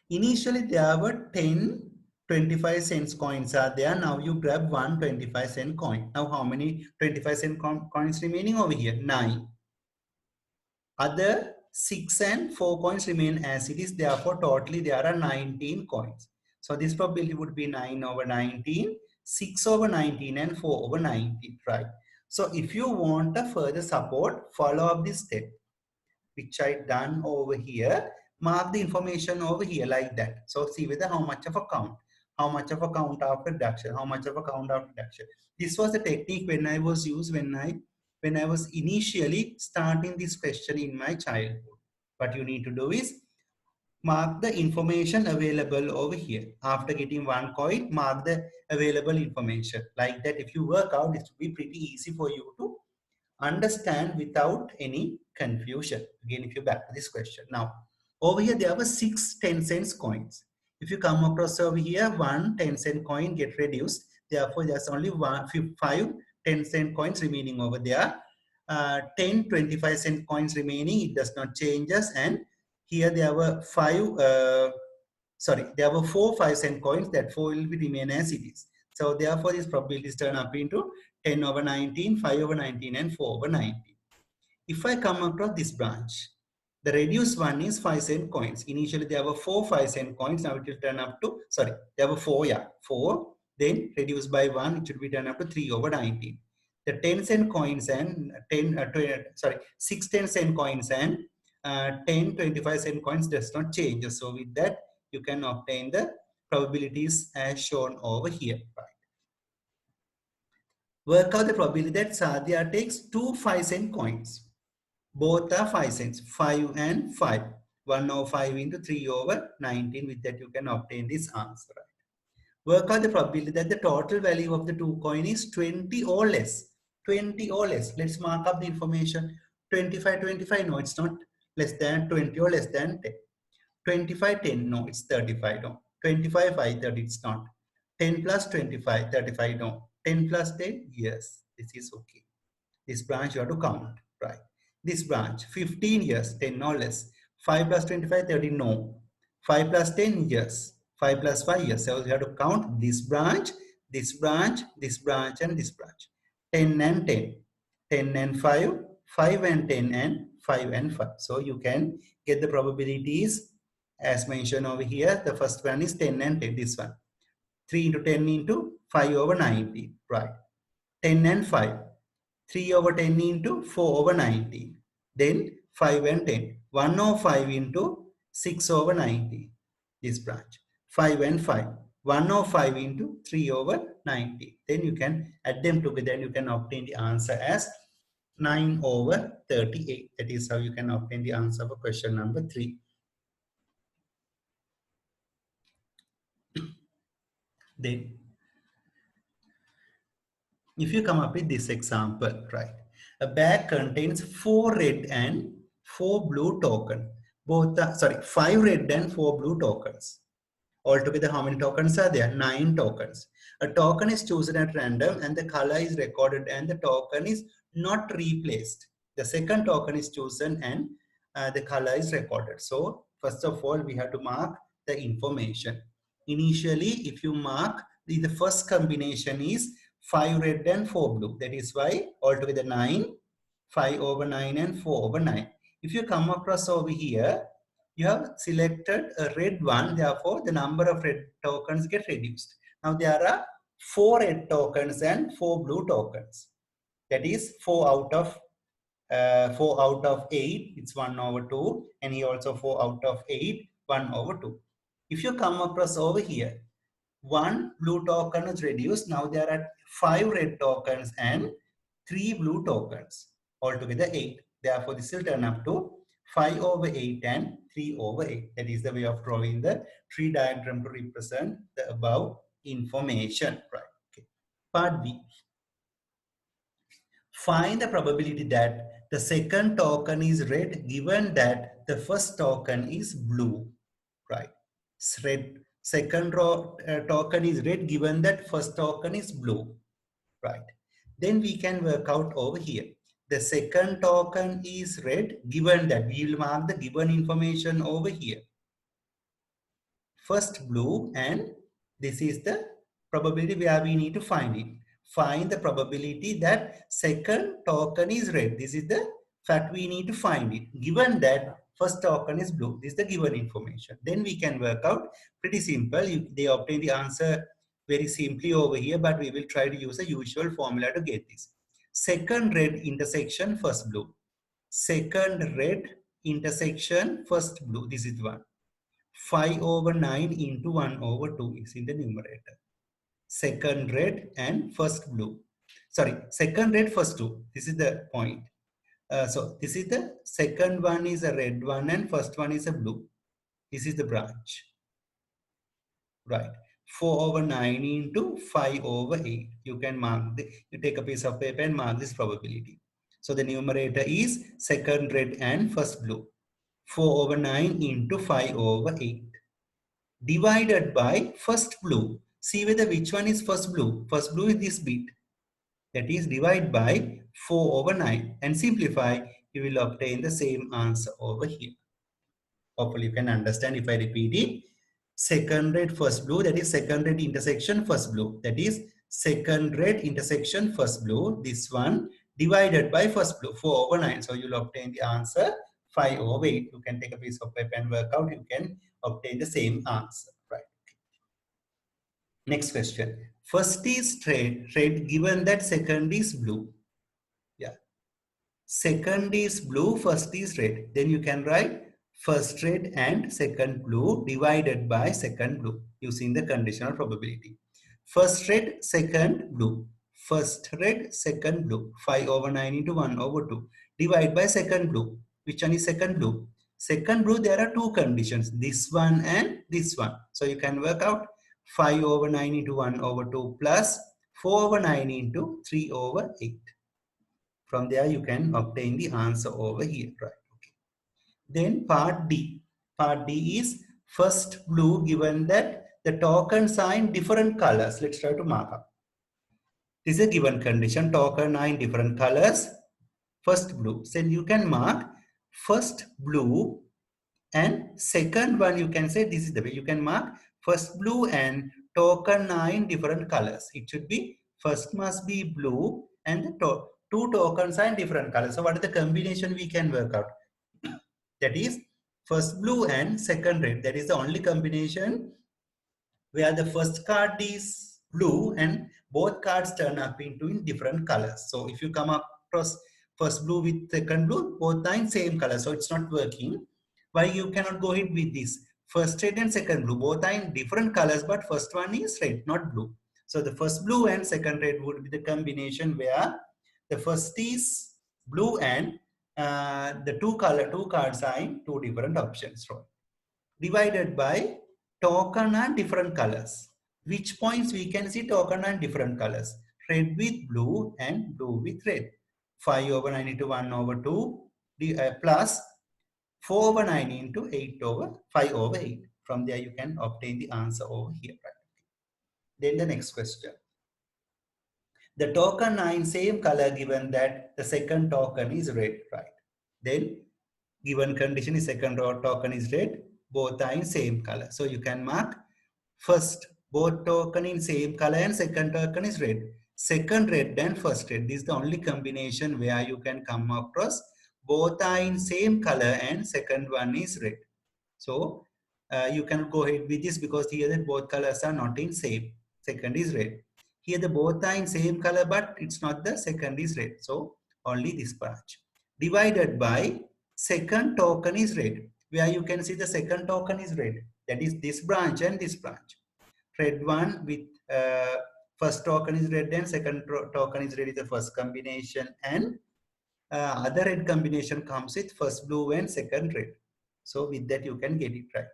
initially there were 10 25 cents coins are there. Now you grab one 25-cent coin. Now how many 25-cent coins remaining over here? 9. Other 6 and 4 coins remain as it is. Therefore, totally there are 19 coins. So this probability would be 9 over 19, 6 over 19, and 4 over 19, right? So if you want a further support, follow up this step, which I done over here. Mark the information over here like that. So see whether how much of a count, how much of a count after reduction, how much of a count after reduction. This was the technique when I was used when I was initially starting this question in my childhood. What you need to do is mark the information available over here. After getting 1 coin, mark the available information. Like that, if you work out, it will be pretty easy for you to understand without any confusion. Again, if you back to this question. Now, over here, there were 6 10-cent coins. If you come across over here, one 10-cent coin get reduced. Therefore, there's only 5 10-cent coins remaining over there. 10 25-cent coins remaining. It does not change us. And here there were there were 4 5-cent coins. That 4 will be remain as it is. So therefore, these probabilities turn up into 10 over 19, 5 over 19, and 4 over 19. If I come across this branch, the reduced one is 5-cent coins. Initially, there were 4 5-cent coins. Now it will turn up to, there were 4, 4. Then reduced by 1, it should be turned up to 3 over 19. The 10-cent coins and 6 10-cent coins and 10 25-cent coins does not change. So with that, you can obtain the probabilities as shown over here. Right? Work out the probability that Sadia takes 2 5-cent coins. Both are 5 cents, 5 and 5. 1 over 5 into 3 over 19. With that, you can obtain this answer. Right? Work out the probability that the total value of the 2 coin is 20 or less. 20 or less. Let's mark up the information. 25, 25. No, it's not less than 20 or less than 10. 25, 10. No, it's 35. No. 25, 5, 30. It's not. 10 plus 25, 35. No. 10 plus 10. Yes, this is okay. This branch you have to count. Right. This branch, 15 years, 10 or less. 5 plus 25, 30, no. 5 plus 10, yes. 5 plus 5, yes. So you have to count this branch, this branch, this branch, and this branch. 10 and 10. 10 and 5, 5 and 10, and 5 and 5. So you can get the probabilities as mentioned over here. The first one is 10 and 10, this one. 3 into 10 into 5 over 90, right. 10 and 5. 3 over 10 into 4 over 19. Then 5 and 10. 1 over 5 into 6 over 90. This branch. 5 and 5. 1 over 5 into 3 over 90. Then you can add them together and you can obtain the answer as 9 over 38. That is how you can obtain the answer for question number 3. Then if you come up with this example, right? A bag contains 4 red and 4 blue tokens. Both are, sorry, 5 red and 4 blue tokens. Altogether, how many tokens are there? 9 tokens. A token is chosen at random and the color is recorded and the token is not replaced. The second token is chosen and the color is recorded. So, first of all, we have to mark the information. Initially, if you mark, the first combination is 5 red and 4 blue. That is why altogether 9, 5 over 9 and 4 over 9. If you come across over here, you have selected a red one, therefore the number of red tokens get reduced. Now there are 4 red tokens and 4 blue tokens. That is 4 out of 8, it's 1 over 2, and here also 4 out of 8, 1 over 2. If you come across over here, 1 blue token is reduced. Now there are 5 red tokens and 3 blue tokens. Altogether 8. Therefore, this will turn up to 5 over 8 and 3 over 8. That is the way of drawing the tree diagram to represent the above information. Right. Okay. Part B. Find the probability that the second token is red given that the first token is blue. Right. Second token is red given that first token is blue. Right. Then we can work out over here. The second token is red given that we will mark the given information over here. First blue, and this is the probability where we need to find it. Find the probability that second token is red. This is the fact we need to find it. Given that first token is blue, this is the given information. Then we can work out pretty simple. They obtain the answer very simply over here, but we will try to use a usual formula to get this. Second red intersection first blue. Second red intersection first blue. This is one. 5 over 9 into 1 over 2 is in the numerator. Second red and first blue. Sorry, second red, first blue. This is the point. So this is the second one is a red one and first one is a blue. This is the branch. Right. 4 over 9 into 5 over 8. You can mark, you take a piece of paper and mark this probability. So the numerator is second red and first blue. 4 over 9 into 5 over 8. Divided by first blue. See whether which one is first blue. First blue is this bit. That is divide by 4 over 9 and simplify. You will obtain the same answer over here. Hopefully you can understand if I repeat it. Second red first blue, that is second red intersection first blue. That is second red intersection first blue. This one divided by first blue, 4 over 9. So you will obtain the answer 5 over 8. You can take a piece of paper and work out. You can obtain the same answer. Right. Next question. First is red given that second is blue. Yeah. Second is blue, first is red. Then you can write first red and second blue divided by second blue using the conditional probability. First red, second blue. First red, second blue. 5 over 9 into 1 over 2. Divide by second blue. Which one is second blue? Second blue, there are two conditions. This one and this one. So you can work out 5 over 9 into 1 over 2 plus 4 over 9 into 3 over 8. From there, you can obtain the answer over here, right? Okay. Then part D. Part D is first blue given that the tokens are in different colors. Let's try to mark up. This is a given condition. Tokens are in different colors. First blue. Then you can mark first blue and second one. You can say this is the way you can mark first blue and token are in different colors. It should be first must be blue and the two tokens are in different colors. So what is the combination we can work out? That is first blue and second red. That is the only combination where the first card is blue and both cards turn up into in different colors. So if you come across first blue with second blue, both are in same color. So it's not working. Why you cannot go ahead with this? First red and second blue, both are in different colors, but first one is red, not blue. So the first blue and second red would be the combination where the first is blue and the two cards are in two different options. Divided by token and different colors. Which points we can see token and different colors? Red with blue and blue with red. 5 over 9 into 1 over 2 plus 4 over 9 into 8 over 5 over 8. From there you can obtain the answer over here. Right? Then the next question. The token are in same color given that the second token is red. Right? Then given condition is second token is red, both are in same color. So you can mark first both token in same color and second token is red. Second red and first red. This is the only combination where you can come across both are in same color and second one is red. So you can go ahead with this because here the both colors are not in same. Second is red. Here the both are in same color but it's not the second is red. So only this branch. Divided by second token is red. Where you can see the second token is red. That is this branch and this branch. Red one with first token is red and second token is red is the first combination and other red combination comes with first blue and second red. So with that you can get it right.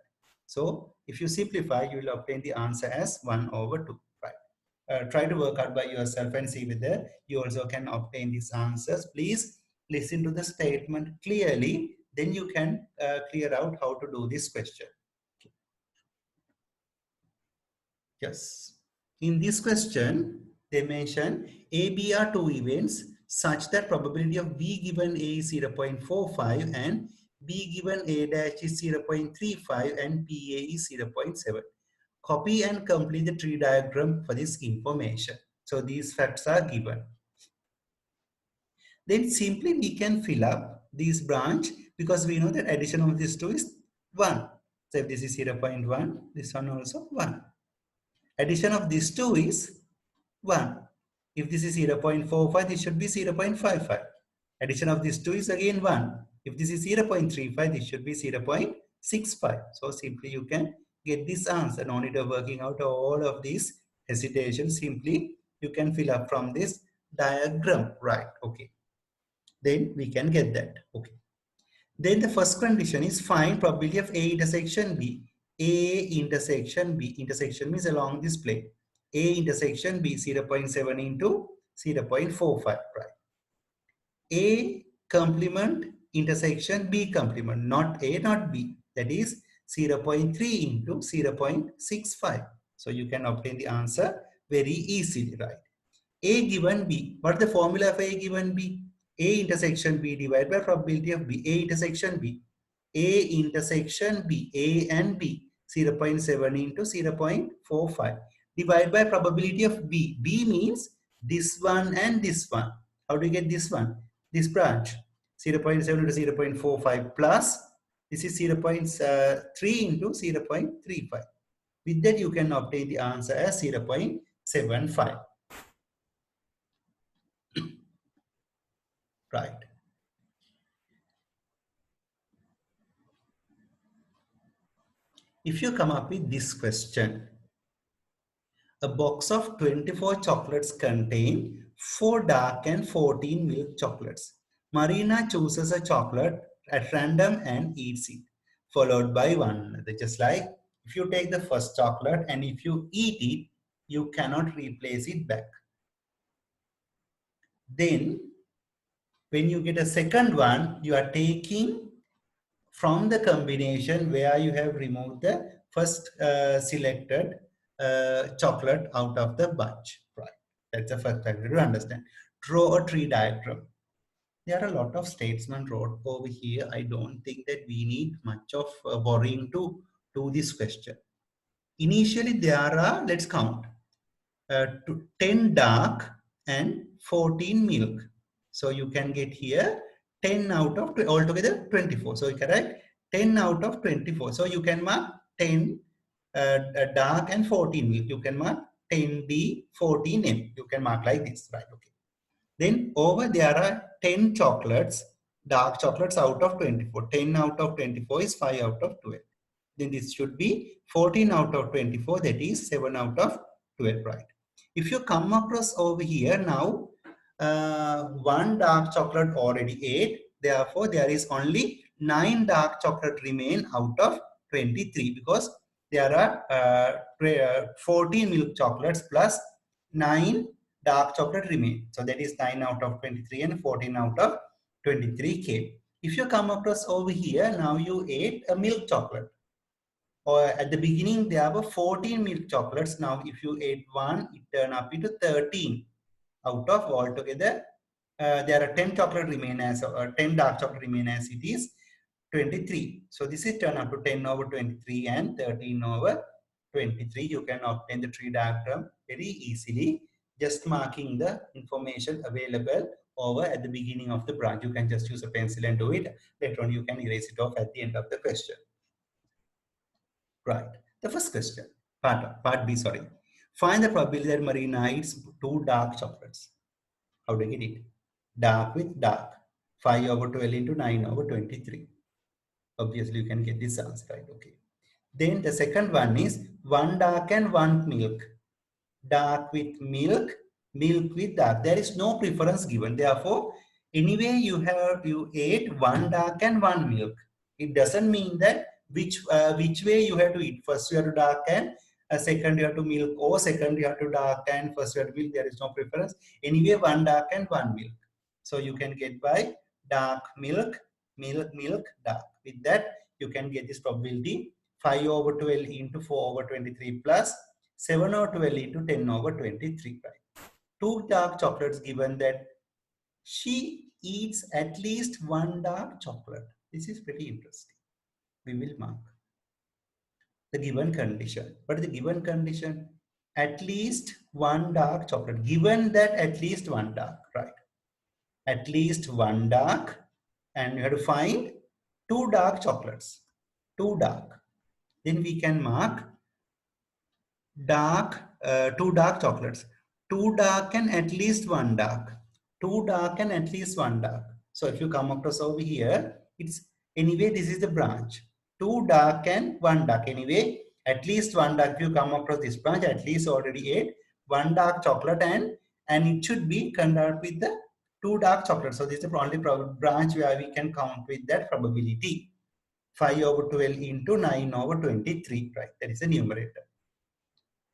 So if you simplify, you will obtain the answer as 1 over 2. Right. Try to work out by yourself and see whether you also can obtain these answers. Please listen to the statement clearly. Then you can clear out how to do this question. Okay. Yes. In this question, they mention A, B are two events such that probability of B given A is 0.45 and B given A dash is 0.35 and PA is 0.7. Copy and complete the tree diagram for this information. So these facts are given. Then simply we can fill up this branch because we know that addition of these two is 1. So if this is 0.1, this one also 1. Addition of these two is 1. If this is 0.45, this should be 0.55. Addition of these two is again 1. If this is 0.35, this should be 0.65. So simply you can get this answer. No need of working out all of these hesitations. Simply you can fill up from this diagram. Right. Okay. Then we can get that. Okay. Then the first condition is find probability of A intersection B. A intersection B. Intersection means along this plane. A intersection B 0.7 into 0.45. Right. A complement intersection B complement. Not A, not B. That is 0.3 into 0.65. So you can obtain the answer very easily. Right. A given B. What is the formula of A given B? A intersection B divided by probability of B. A intersection B. A intersection B. A and B. 0.7 into 0.45. Divide by probability of B. B means this one and this one. How do you get this one? This branch. 0.7 into 0.45 plus this is 0.3 into 0.35. With that you can obtain the answer as 0.75. Right. If you come up with this question, a box of 24 chocolates contain 4 dark and 14 milk chocolates. Marina chooses a chocolate at random and eats it, followed by one another. Just like if you take the first chocolate and if you eat it, you cannot replace it back. Then when you get a second one, you are taking from the combination where you have removed the first selected chocolate out of the bunch. Right. That's the first factor to understand. Draw a tree diagram. There are a lot of statesman wrote over here. I don't think that we need much of worrying to do this question. Initially, there are, let's count, 10 dark and 14 milk. So you can get here 10 out of altogether 24. So correct 10 out of 24. So you can mark 10 dark and 14 milk. You can mark 10D, 14M. You can mark like this, right? Okay. Then over there are 10 chocolates, dark chocolates out of 24. 10 out of 24 is 5 out of 12. Then this should be 14 out of 24. That is 7 out of 12, right? If you come across over here now, one dark chocolate already ate. Therefore, there is only 9 dark chocolate remain out of 23 because there are 14 milk chocolates plus 9 dark chocolate remain. So that is 9 out of 23 and 14 out of 23 came. If you come across over here, now you ate a milk chocolate. Or at the beginning, there were 14 milk chocolates. Now, if you ate one, it turned up into 13 out of altogether. There are 10 chocolate remain as 10 dark chocolate remain as it is 23. So this is turned up to 10 over 23 and 13 over 23. You can obtain the tree diagram very easily, just marking the information available over at the beginning of the branch. You can just use a pencil and do it. Later on, you can erase it off at the end of the question. Right. The first question, part B, sorry. Find the probability that Marina eats 2 dark chocolates. How do you get it? Dark with dark. 5 over 12 into 9 over 23. Obviously, you can get this answer, right? Okay. Then the second one is 1 dark and 1 milk. Dark with milk, milk with dark. There is no preference given. Therefore, anyway, you ate 1 dark and 1 milk. It doesn't mean that which way you have to eat. First you have to dark and second you have to milk, or second you have to dark and first you have to milk. There is no preference. Anyway, 1 dark and 1 milk. So you can get by dark milk, milk, milk, dark. With that, you can get this probability 5 over 12 into 4 over 23 plus 7 over 12 into 10 over 23. Right? 2 dark chocolates given that she eats at least 1 dark chocolate. This is pretty interesting. We will mark the given condition. What is the given condition? At least 1 dark chocolate. Given that at least 1 dark, right? At least 1 dark, and you have to find 2 dark chocolates. 2 dark. Then we can mark dark, 2 dark chocolates. 2 dark and at least 1 dark. 2 dark and at least 1 dark. So if you come across over here, it's anyway, this is the branch. 2 dark and 1 dark. Anyway, at least 1 dark. If you come across this branch, at least already ate 1 dark chocolate, and it should be conducted with the 2 dark chocolates. So this is the only branch where we can count with that probability. 5 over 12 into 9 over 23, right? That is the numerator.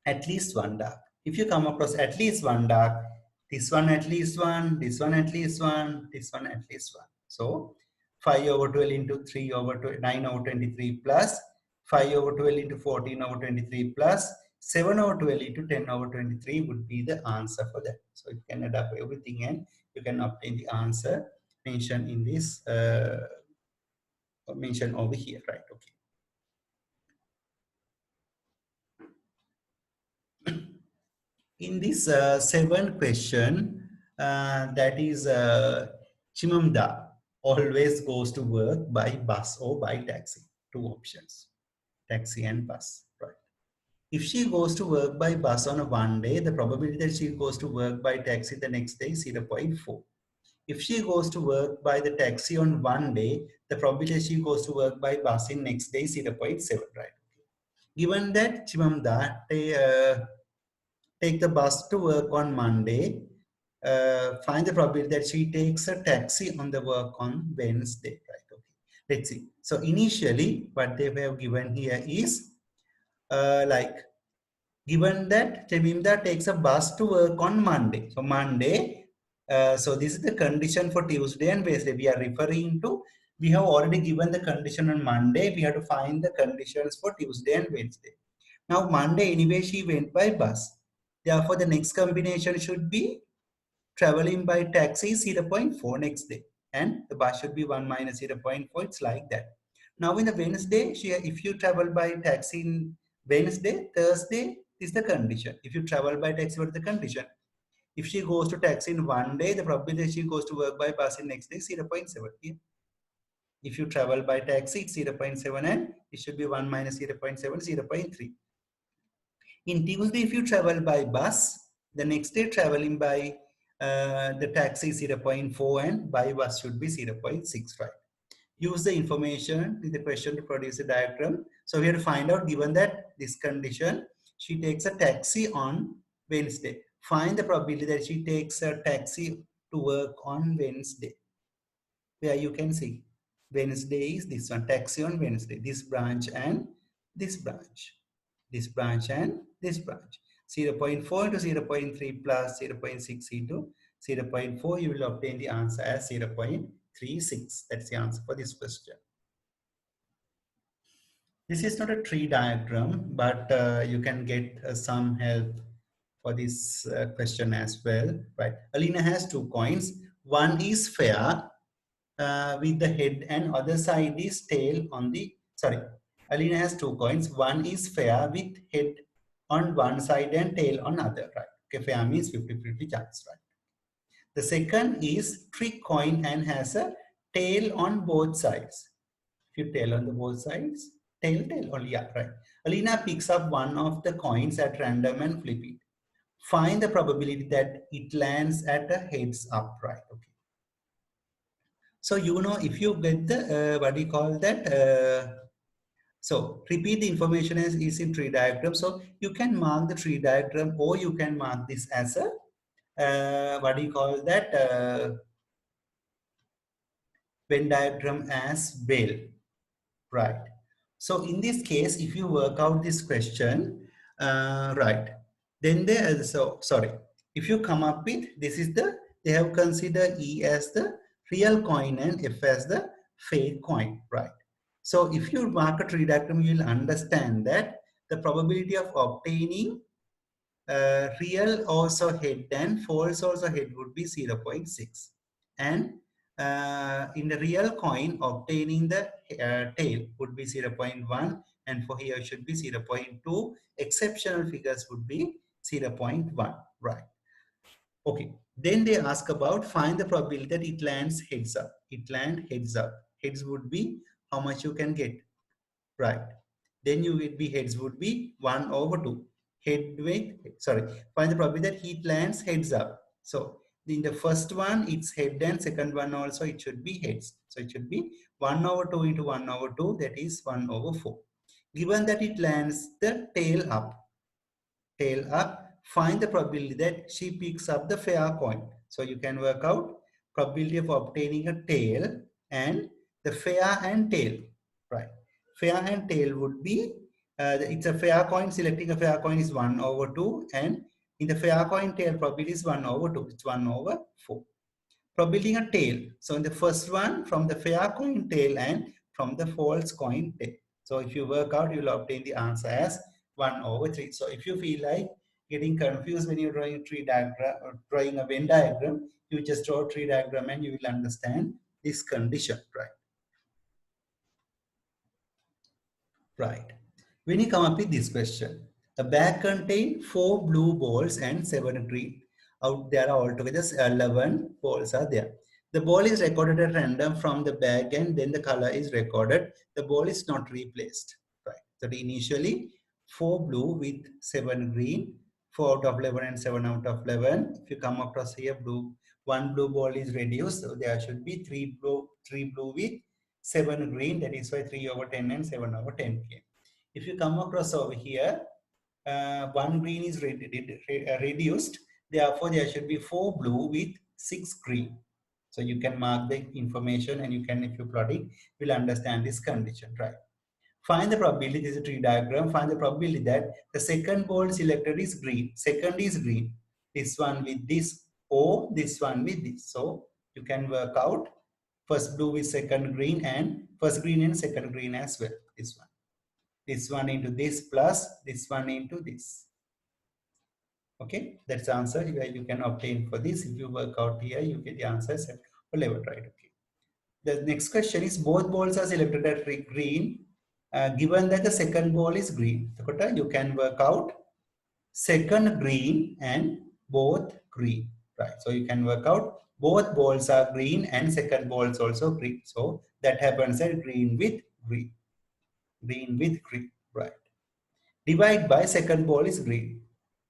At least 1 dark. If you come across at least 1 dark, this one at least 1, this one at least 1, this one at least 1. So 5 over 12 into 3 over 9 over 23 plus 5 over 12 into 14 over 23 plus 7 over 12 into 10 over 23 would be the answer for that. So you can add up everything and you can obtain the answer mentioned in this mentioned over here, right? Okay. In this 7th question, that is Chimamda always goes to work by bus or by taxi. 2 options, taxi and bus, right? If she goes to work by bus on a one day, the probability that she goes to work by taxi the next day is 0.4. If she goes to work by the taxi on one day, the probability that she goes to work by bus in next day is 0.7, right? Given that Chimamda take the bus to work on Monday, find the probability that she takes a taxi on the work on Wednesday, right? Okay. Let's see. So initially, what they have given here is like, given that Chimamda takes a bus to work on Monday. So Monday, so this is the condition for Tuesday and Wednesday. We are referring to, we have already given the condition on Monday. We have to find the conditions for Tuesday and Wednesday. Now Monday, anyway, she went by bus. Therefore, the next combination should be traveling by taxi 0.4 next day. And the bus should be 1 minus 0.4. It's like that. Now in the Wednesday, if you travel by taxi in Wednesday, Thursday is the condition. If you travel by taxi, what is the condition? If she goes to taxi in one day, the probability she goes to work by bus in next day is 0.7. Yeah. If you travel by taxi, it's 0.7 and it should be 1 minus 0.7, 0.3. In Tuesday, if you travel by bus, the next day traveling by the taxi is 0.4 and by bus should be 0.65. Use the information in the question to produce a diagram. So we have to find out, given that this condition, she takes a taxi on Wednesday. Find the probability that she takes a taxi to work on Wednesday. Where you can see Wednesday is this one, taxi on Wednesday, this branch and this branch, this branch and this branch. 0.4 into 0.3 plus 0.6 into 0.4, you will obtain the answer as 0.36. That's the answer for this question. This is not a tree diagram, but you can get some help for this question as well, right? Alina has 2 coins. One is fair with the head and other side is tail on the, sorry, Alina has 2 coins. One is fair with head on one side and tail on other, right? Okay, fair means 50-50 chance, right? The second is trick coin and has a tail on both sides. If you tail on the both sides, tail only, yeah, right. Alina picks up one of the coins at random and flip it. Find the probability that it lands at a heads up, right? Okay. So, you know, if you get the, what do you call that? So, repeat the information as is in tree diagram. So, you can mark the tree diagram or you can mark this as a, what do you call that? Venn diagram as bell, right? So, in this case, if you work out this question, right, then there, so, sorry, if you come up with, this is the, they have considered E as the real coin and F as the fake coin, right? So if you mark a tree diagram, you will understand that the probability of obtaining real also head and false also head would be 0.6. And in the real coin, obtaining the tail would be 0.1. And for here should be 0.2. Exceptional figures would be 0.1, right? Okay, then they ask about find the probability that it lands heads up. It lands heads up. Heads would be how much you can get, right? Then you would be heads would be 1 over 2. Head with, sorry, find the probability that it lands heads up. So in the first one, it's head and second one also it should be heads. So it should be 1 over 2 into 1 over 2, that is 1 over 4. Given that it lands the tail up, find the probability that she picks up the fair coin. So you can work out probability of obtaining a tail and the fair and tail, right? Fair and tail would be, it's a fair coin, selecting a fair coin is 1 over 2 and in the fair coin tail probability is 1 over 2, it's 1 over 4. Probability a tail. So in the first one from the fair coin tail and from the false coin tail. So if you work out, you will obtain the answer as 1 over 3. So if you feel like getting confused when you're drawing a tree diagram or drawing a Venn diagram, you just draw a tree diagram and you will understand this condition, right? Right. When you come up with this question, a bag contains 4 blue balls and 7 green. Out there are altogether 11 balls are there. The ball is recorded at random from the bag and then the color is recorded. The ball is not replaced. Right. So initially 4 blue with 7 green, 4 out of 11 and 7 out of 11. If you come across here, one blue ball is reduced. So there should be 3 blue with 7 green, that is why 3 over 10 and 7 over 10 came. If you come across over here, 1 green is reduced, therefore there should be 4 blue with 6 green. So you can mark the information and you can, if you plot it, will understand this condition, right? Find the probability, this is a tree diagram, find the probability that the second ball selected is green, second is green, this one with this, or this one with this. So you can work out first blue with second green and first green and second green as well. This one into this plus this one into this. Okay, that's the answer you can obtain for this. If you work out here, you get the answer set for level, right? Okay. The next question is both balls are selected at green. Given that the second ball is green, you can work out second green and both green, right? So you can work out both balls are green and second balls also green. So that happens at green with green, right? Divide by second ball is green.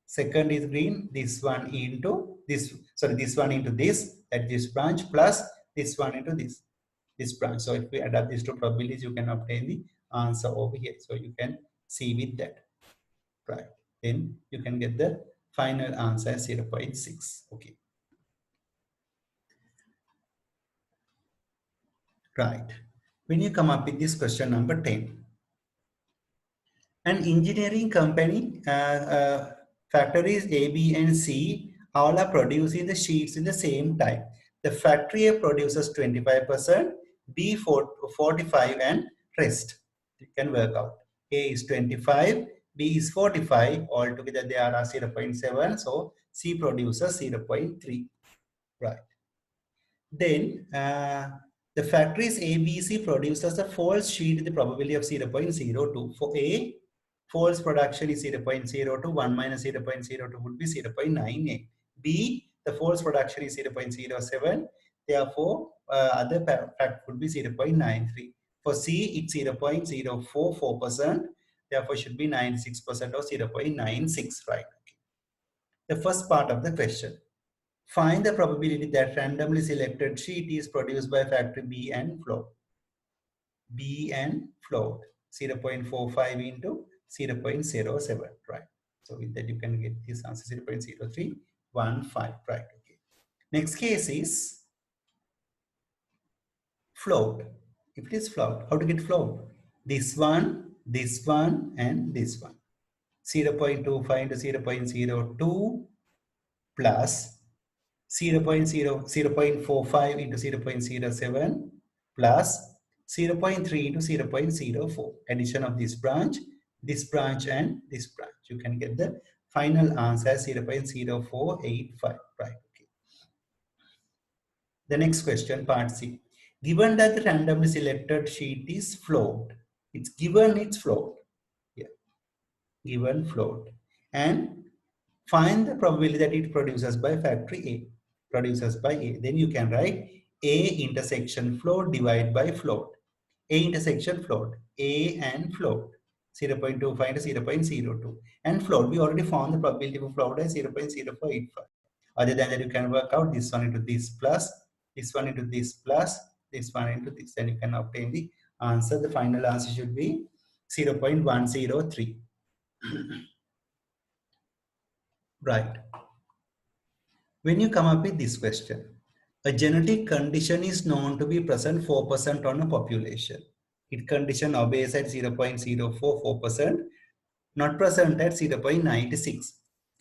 Second is green, this one into this, sorry, this one into this, at this branch plus this one into this branch. So if we add up these two probabilities, you can obtain the answer over here. So you can see with that, right? Then you can get the Final answer 0.6. Okay. Right. When you come up with this question number 10. An engineering company, factories A, B, and C all are producing the sheets in the same time. The factory A produces 25%, B 45, and rest. You can work out. A is 25, B is 45. Altogether, they are 0.7. So C produces 0.3. Right. Then the factories ABC produces a false sheet with the probability of 0.02. For A, false production is 0.02. 1 minus 0.02 would be 0.98. B, the false production is 0.07. Therefore, other fact would be 0.93. For C, it's 0.044%. Therefore, should be 96% or 0.96, right? The first part of the question. Find the probability that randomly selected sheet is produced by factory B and float. B and float 0.45 into 0.07, right? So with that you can get this answer 0.0315, right? Okay. Next case is float. If it is float, how to get float? This one, and this one. 0.25 into 0.02 plus 0.45 into 0.07 plus 0.3 into 0.04. Addition of this branch, and this branch. You can get the final answer 0.0485. Right. Okay. The next question, part C. Given that the randomly selected sheet is float, it's given its float. Yeah. Given float. And find the probability that it produces by factory A. Produces by A. Then you can write A intersection float divided by float. A intersection float. A and float. 0.25 to 0.02. And float, we already found the probability of float as 0.0485. Other than that, you can work out this one into this plus, this one into this plus, this one into this. Then you can obtain the answer. The final answer should be 0.103. Right. When you come up with this question, a genetic condition is known to be present 4% on a population. It condition obeys at 0.044%, not present at 0.96.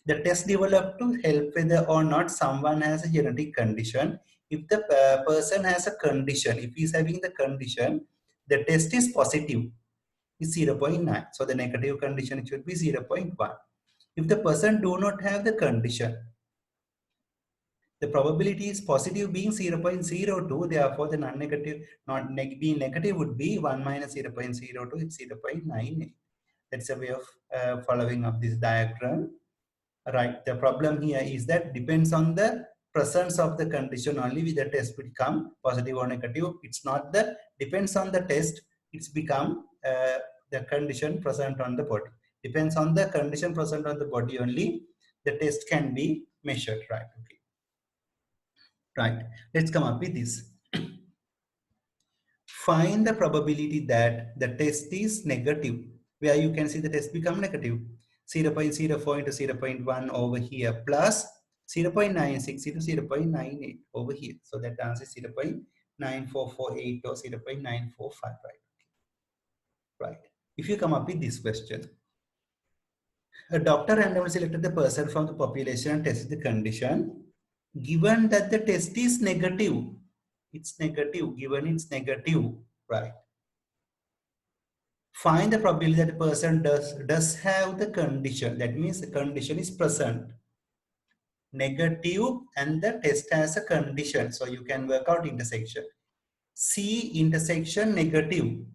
The test developed to help whether or not someone has a genetic condition. If the person has a condition, if he is having the condition, the test is positive, is 0.9. So the negative condition should be 0.1. If the person do not have the condition, the probability is positive being 0.02. Therefore, the non-negative, being negative would be 1 minus 0.02, it's 0.98. That's a way of following up this diagram. Right. The problem here is that depends on the presence of the condition only with the test will become positive or negative. It's not the depends on the test. It's become the condition present on the body. Depends on the condition present on the body only. The test can be measured. Right. Okay. Right. Let's come up with this. Find the probability that the test is negative, where you can see the test become negative. 0.04 into 0.1 over here plus 0.96 into 0.98 over here. So that answer is 0.9448 or 0.945, right? Right. If you come up with this question, a doctor randomly selected the person from the population and tested the condition. Given that the test is negative, it's negative, given it's negative, right? Find the probability that the person does have the condition. That means the condition is present. Negative and the test has a condition. So you can work out intersection. C intersection negative.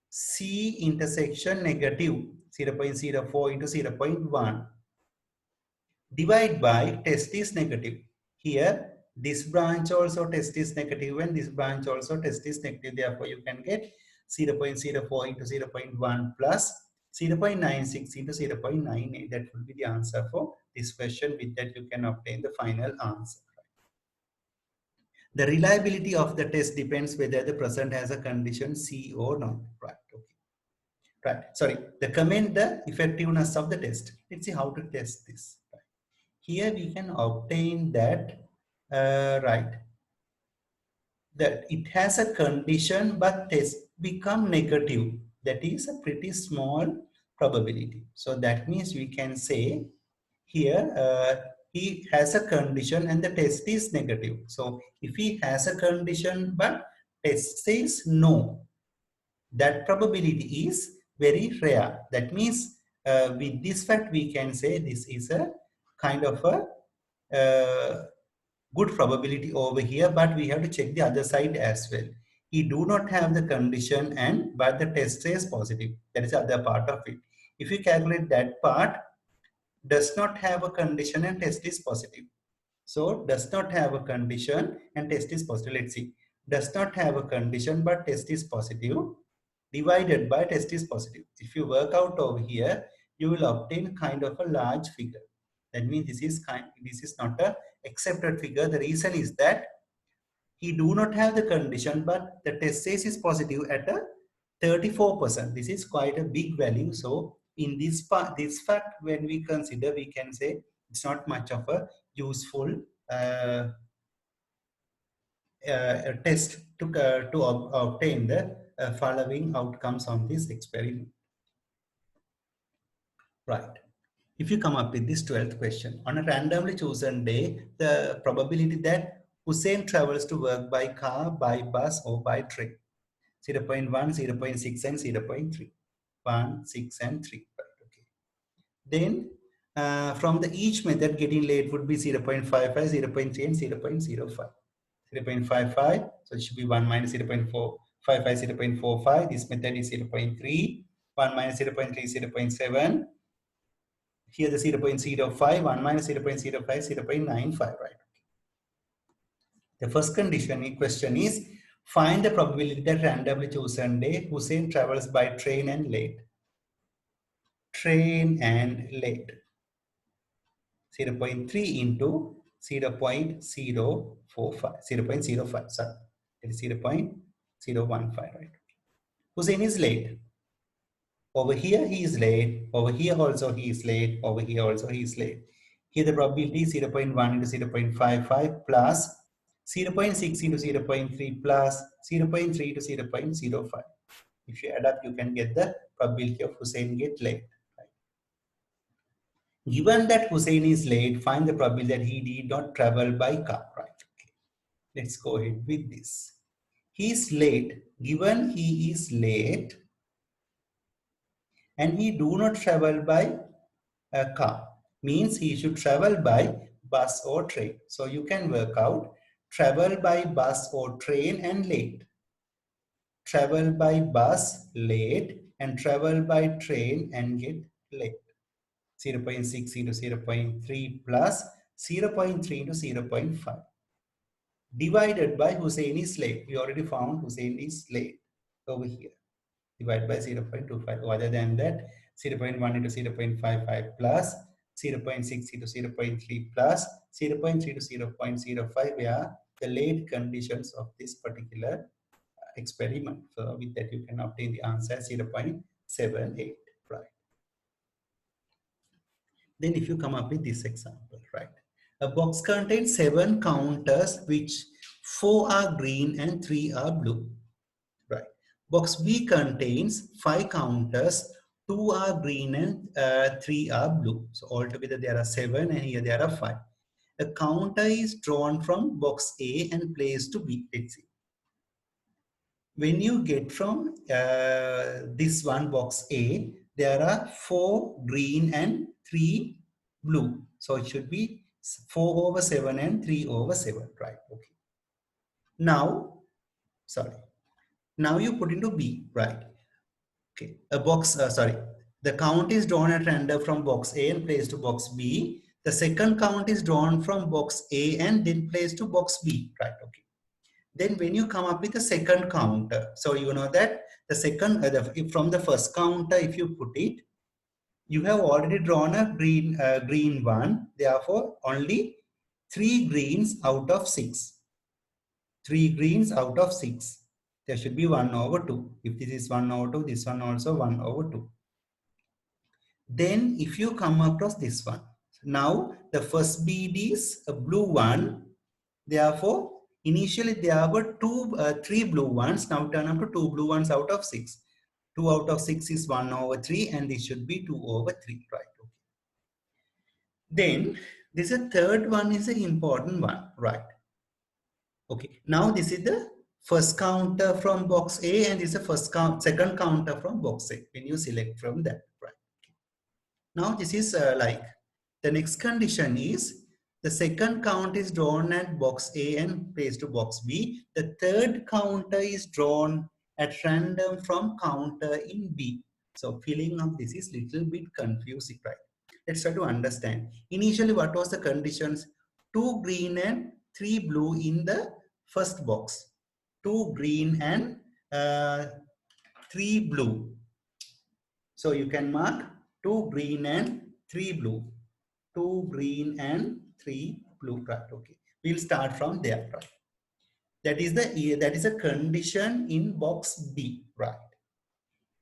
C intersection negative 0.04 into 0.1. Divide by test is negative. Here, this branch also test is negative and this branch also test is negative. Therefore, you can get 0.04 into 0.1 plus 0.96 into 0.98. That will be the answer for this question. With that, you can obtain the final answer. The reliability of the test depends whether the person has a condition C or not. Right. Okay. Right. Sorry. The comment the effectiveness of the test. Let's see how to test this. Right. here we can obtain that, right, that it has a condition but test become negative. That is a pretty small probability. So that means we can say here he has a condition and the test is negative. So if he has a condition but test says no, that probability is very rare. That means with this fact we can say this is a kind of a good probability over here, but we have to check the other side as well. He do not have the condition and but the test says positive. That is the other part of it. If you calculate that part, does not have a condition and test is positive. So does not have a condition and test is positive. Let's see. Does not have a condition but test is positive divided by test is positive. If you work out over here, you will obtain kind of a large figure. That means this is not a accepted figure. The reason is that he do not have the condition, but the test says is positive at a 34%. This is quite a big value. So in this part, this fact, when we consider, we can say it's not much of a useful uh, test to obtain the following outcomes on this experiment. Right. If you come up with this 12th question, on a randomly chosen day, the probability that Hussein travels to work by car, by bus, or by train, 0 0.1, 0 0.6, and 0 0.3. 1, 6, and 3. Right, okay. Then, from the each method, getting late would be 0 0.55, 0 0.3, and 0 0.05. 0 0.55, so it should be 1 minus 0 0.455, 0 0.45. This method is 0 0.3. 1 minus 0 0.3, 0 0.7. Here the 0 0.05, 1 minus 0 0.05, 0 0.95, right? The first question is, find the probability that randomly chosen day Hussein travels by train and late. Train and late. 0 0.3 into 0 0.045, 0 0.05, sorry. It is 0 0.015, right? Hussein is late. Over here he is late, over here also he is late, over here also he is late. Here the probability is 0 0.1 into 0 0.55 plus 0 0.6 into 0 0.3 plus 0 0.3 to 0 0.05. If you add up, you can get the probability of Hussein get late. Right? Given that Hussein is late, find the probability that he did not travel by car. Right? Okay. Let's go ahead with this. He is late. Given he is late, and he do not travel by a car, means he should travel by bus or train. So you can work out travel by bus or train and late. Travel by bus late and travel by train and get late. 0 0.6 into 0 0.3 plus 0 0.3 into 0 0.5 divided by Hussein is late. We already found Hussein is late over here. Divided by 0 0.25. Other than that, 0 0.1 into 0 0.55 plus 0 0.6 into 0 0.3 plus 0 0.3 to 0 0.05, where the late conditions of this particular experiment. So with that, you can obtain the answer 0 0.78, right? Then if you come up with this example, right? A box contains 7 counters, which 4 are green and 3 are blue. Right. Box B contains 5 counters, 2 are green and 3 are blue. So altogether there are 7 and here there are 5. A counter is drawn from box A and placed to B. Let's see. When you get from this one box A, there are 4 green and 3 blue. So it should be 4 over 7 and 3 over 7. Right. Okay. Now, sorry. Now you put into B, right? Okay, a box, the count is drawn at random from box A and placed to box B. The second count is drawn from box A and then placed to box B, right? Okay. Then when you come up with the second counter, so you know that the second, from the first counter, if you put it, you have already drawn a green one. Therefore, only 3 greens out of 6. 3 greens out of 6. There should be 1 over 2. If this is 1 over 2, this one also 1 over 2. Then if you come across this one, now the first bead is a blue one. Therefore, initially there were three blue ones. Now turn up to two blue ones out of 6. 2 out of 6 is 1 over 3, and this should be 2 over 3, right? Okay. Then this is third one is an important one, right? Okay. Now this is the first counter from box A, and this is the second counter from box A when you select from that, right? Now this is like the next condition is the second count is drawn at box A and placed to box B. The third counter is drawn at random from counter in B. So filling up this is little bit confusing, right? Let's try to understand. Initially, what was the conditions? 2 green and 3 blue in the first box. 2 green and 3 blue. So you can mark 2 green and 3 blue. 2 green and 3 blue, right? Okay. We'll start from there, right? That is a condition in box B, right?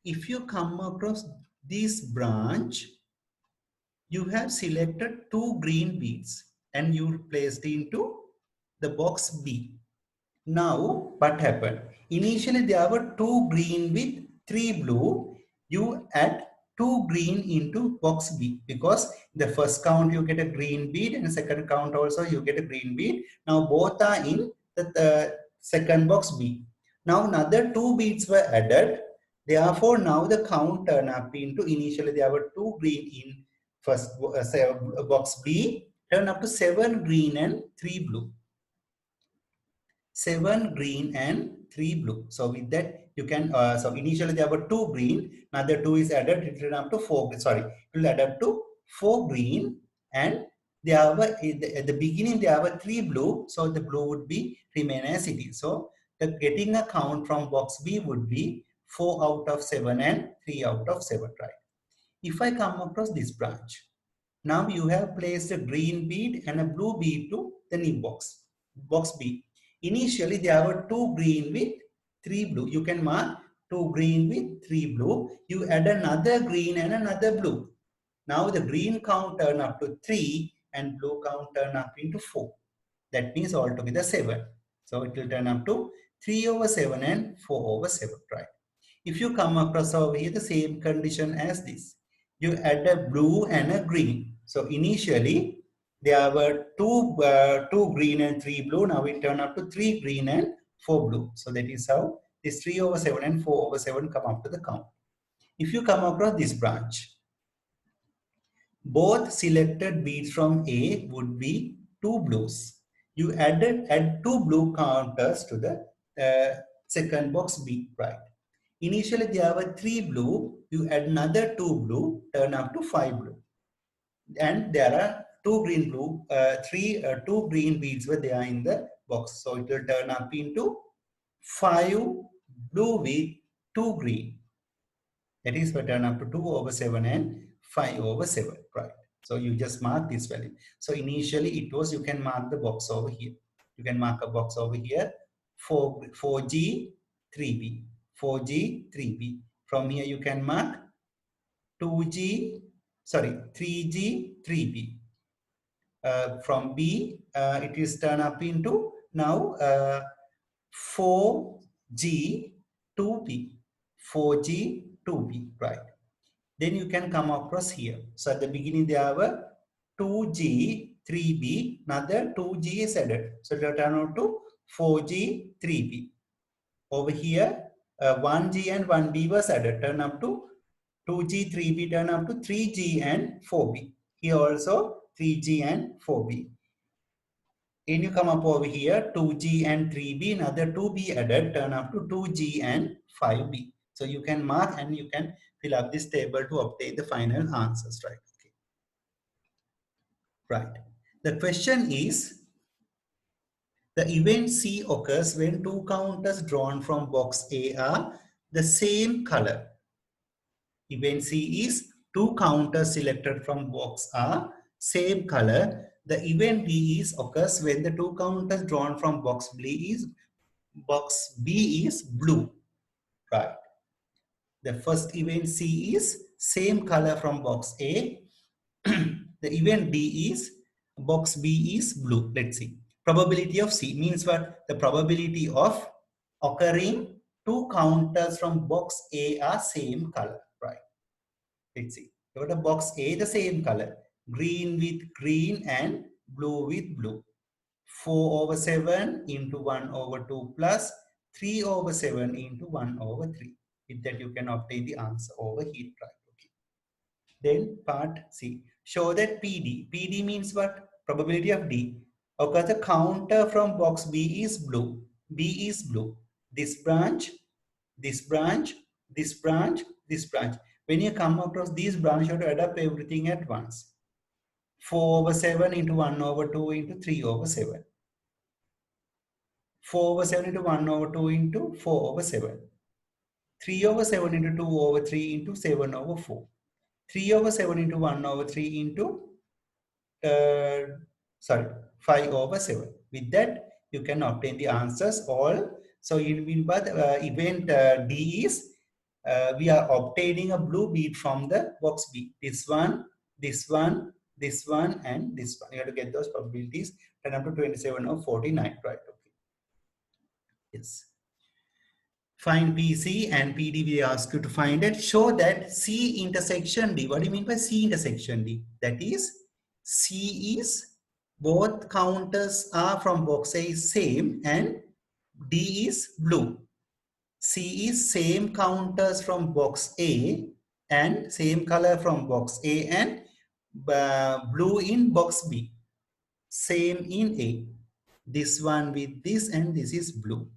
If you come across this branch, you have selected 2 green beads and you placed into the box B. Now, what happened? Initially, there were 2 green with 3 blue. You add 2 green into box B because the first count you get a green bead and second count also you get a green bead. Now, both are in the second box B. Now, another 2 beads were added. Therefore, now the count turned up into initially there were 2 green in first box B, turned up to 7 green and 3 blue. 7 green and 3 blue. So with that you can so initially there were 2 green, another 2 is added, it will up to 4, sorry, it will add up to 4 green, and there were at the beginning there were 3 blue, so the blue would be remain as it is. So the getting a count from box B would be 4 out of 7 and 3 out of 7, right? If I come across this branch, now you have placed a green bead and a blue bead to the new box, box B. Initially, there were 2 green with 3 blue. You can mark 2 green with 3 blue. You add another green and another blue. Now the green count turn up to 3 and blue count turn up into 4. That means altogether 7. So it will turn up to 3 over 7 and 4 over 7, right? If you come across over here the same condition as this, you add a blue and a green. So initially there were two green and 3 blue. Now it turned up to 3 green and 4 blue. So that is how this 3 over 7 and 4 over 7 come up to the count. If you come across this branch, both selected beads from A would be 2 blues. You add 2 blue counters to the second box B, right? Initially there were 3 blue, you add another 2 blue, turn up to 5 blue. And there are 2 green blue, 2 green beads were there in the box. So it will turn up into 5 blue with 2 green. That is what turn up to 2 over 7 and 5 over 7, right? So you just mark this value. So initially it was, you can mark the box over here. You can mark a box over here, 4G, 3B, 4G, 3B. From here you can mark 3G, 3B. From B, it is turned up into now 4G, 2B, 4G, 2B, right? Then you can come across here. So at the beginning there were 2G, 3B, another 2G is added. So it will turn out to 4G, 3B. Over here, 1G and 1B was added, turn up to 2G, 3B, turn up to 3G and 4B. Here also 3G and 4B. Then you come up over here, 2G and 3B, another 2B added, turn up to 2G and 5B. So you can mark and you can fill up this table to obtain the final answers, right? Okay. Right. The question is, the event C occurs when 2 counters drawn from box A are the same color. Event C is 2 counters selected from box A, same color. The event B is occurs when the 2 counters drawn from box B is blue, right? The first event C is same color from box A. The event B is box B is blue. Let's see. Probability of C means what? The probability of occurring two counters from box A are same color, right? Let's see. You got a box A, the same color, green with green and blue with blue. 4 over 7 into 1 over 2 plus 3 over 7 into 1 over 3. With that, you can obtain the answer over here, right? Okay. Then part C. Show that PD. PD means what? Probability of D. Okay, the counter from box B is blue. B is blue. This branch, this branch, this branch, this branch. When you come across these branches, you have to add up everything at once. 4 over 7 into 1 over 2 into 3 over 7. 4 over 7 into 1 over 2 into 4 over 7. 3 over 7 into 2 over 3 into 7 over 4. 3 over 7 into 1 over 3 into uh, 5 over 7. With that, you can obtain the answers all. So in event D is, we are obtaining a blue bead from the box B. This one, this one, this one, and this one. You have to get those probabilities 10 up to 27 or 49, right? Okay. Yes. Find PC and PD, we ask you to find it. Show that C intersection D. What do you mean by C intersection D? That is, C is both counters are from box A is same and D is blue. C is same counters from box A and same color from box A and blue in box B. Same in A. This one with this and this is blue.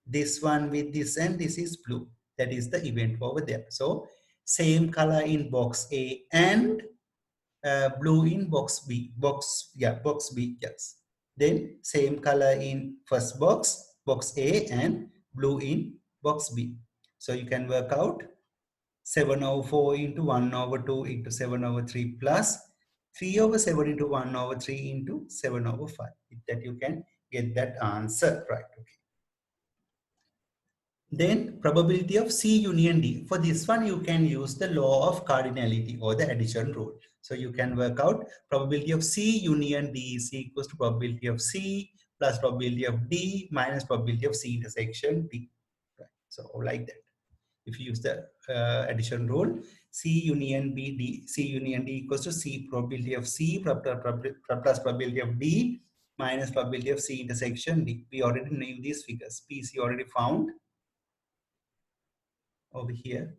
This one with this and this is blue. That is the event over there. So same color in box A and blue in box B. Box B, yes. Then same color in first box, box A, and blue in box B. So you can work out 7 over 4 into 1 over 2 into 7 over 3 plus 3 over 7 into 1 over 3 into 7 over 5. With that you can get that answer, right? Okay. Then probability of C union D. For this one, you can use the law of cardinality or the addition rule. So you can work out probability of C union D is equals to probability of C plus probability of D minus probability of C intersection D. Right. So like that. If you use the addition rule, C union D equals to C probability of C plus probability of D minus probability of C intersection D. We already knew these figures. PC already found over here.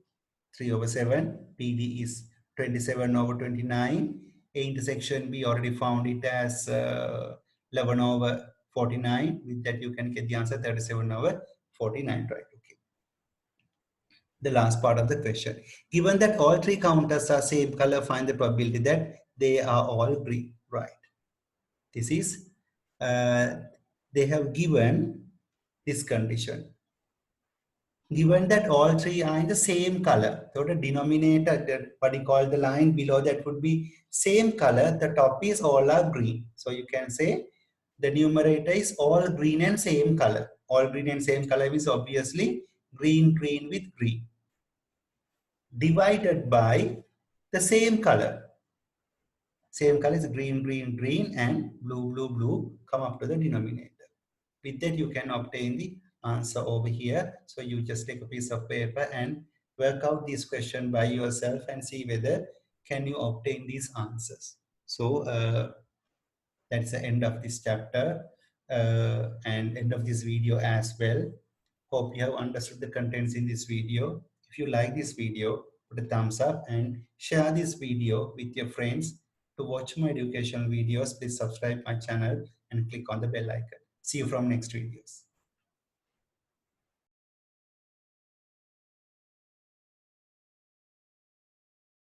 3 over 7. PD is 27 over 29. A intersection, we already found it as 11 over 49. With that, you can get the answer 37 over 49, right? Okay. The last part of the question. Given that all three counters are same color, find the probability that they are all green, right? This is, they have given this condition. Given that all three are in the same color, so the denominator, what you call the line below that would be same color, the top is all are green. So you can say the numerator is all green and same color. All green and same color is obviously green, green with green. Divided by the same color. Same color is green, green, green and blue, blue, blue come up to the denominator. With that, you can obtain the answer over here. So you just take a piece of paper and work out this question by yourself and see whether can you obtain these answers. So that's the end of this chapter and end of this video as well. Hope you have understood the contents in this video. If you like this video, put a thumbs up and share this video with your friends. To watch my educational videos, please subscribe my channel and click on the bell icon. See you from next videos.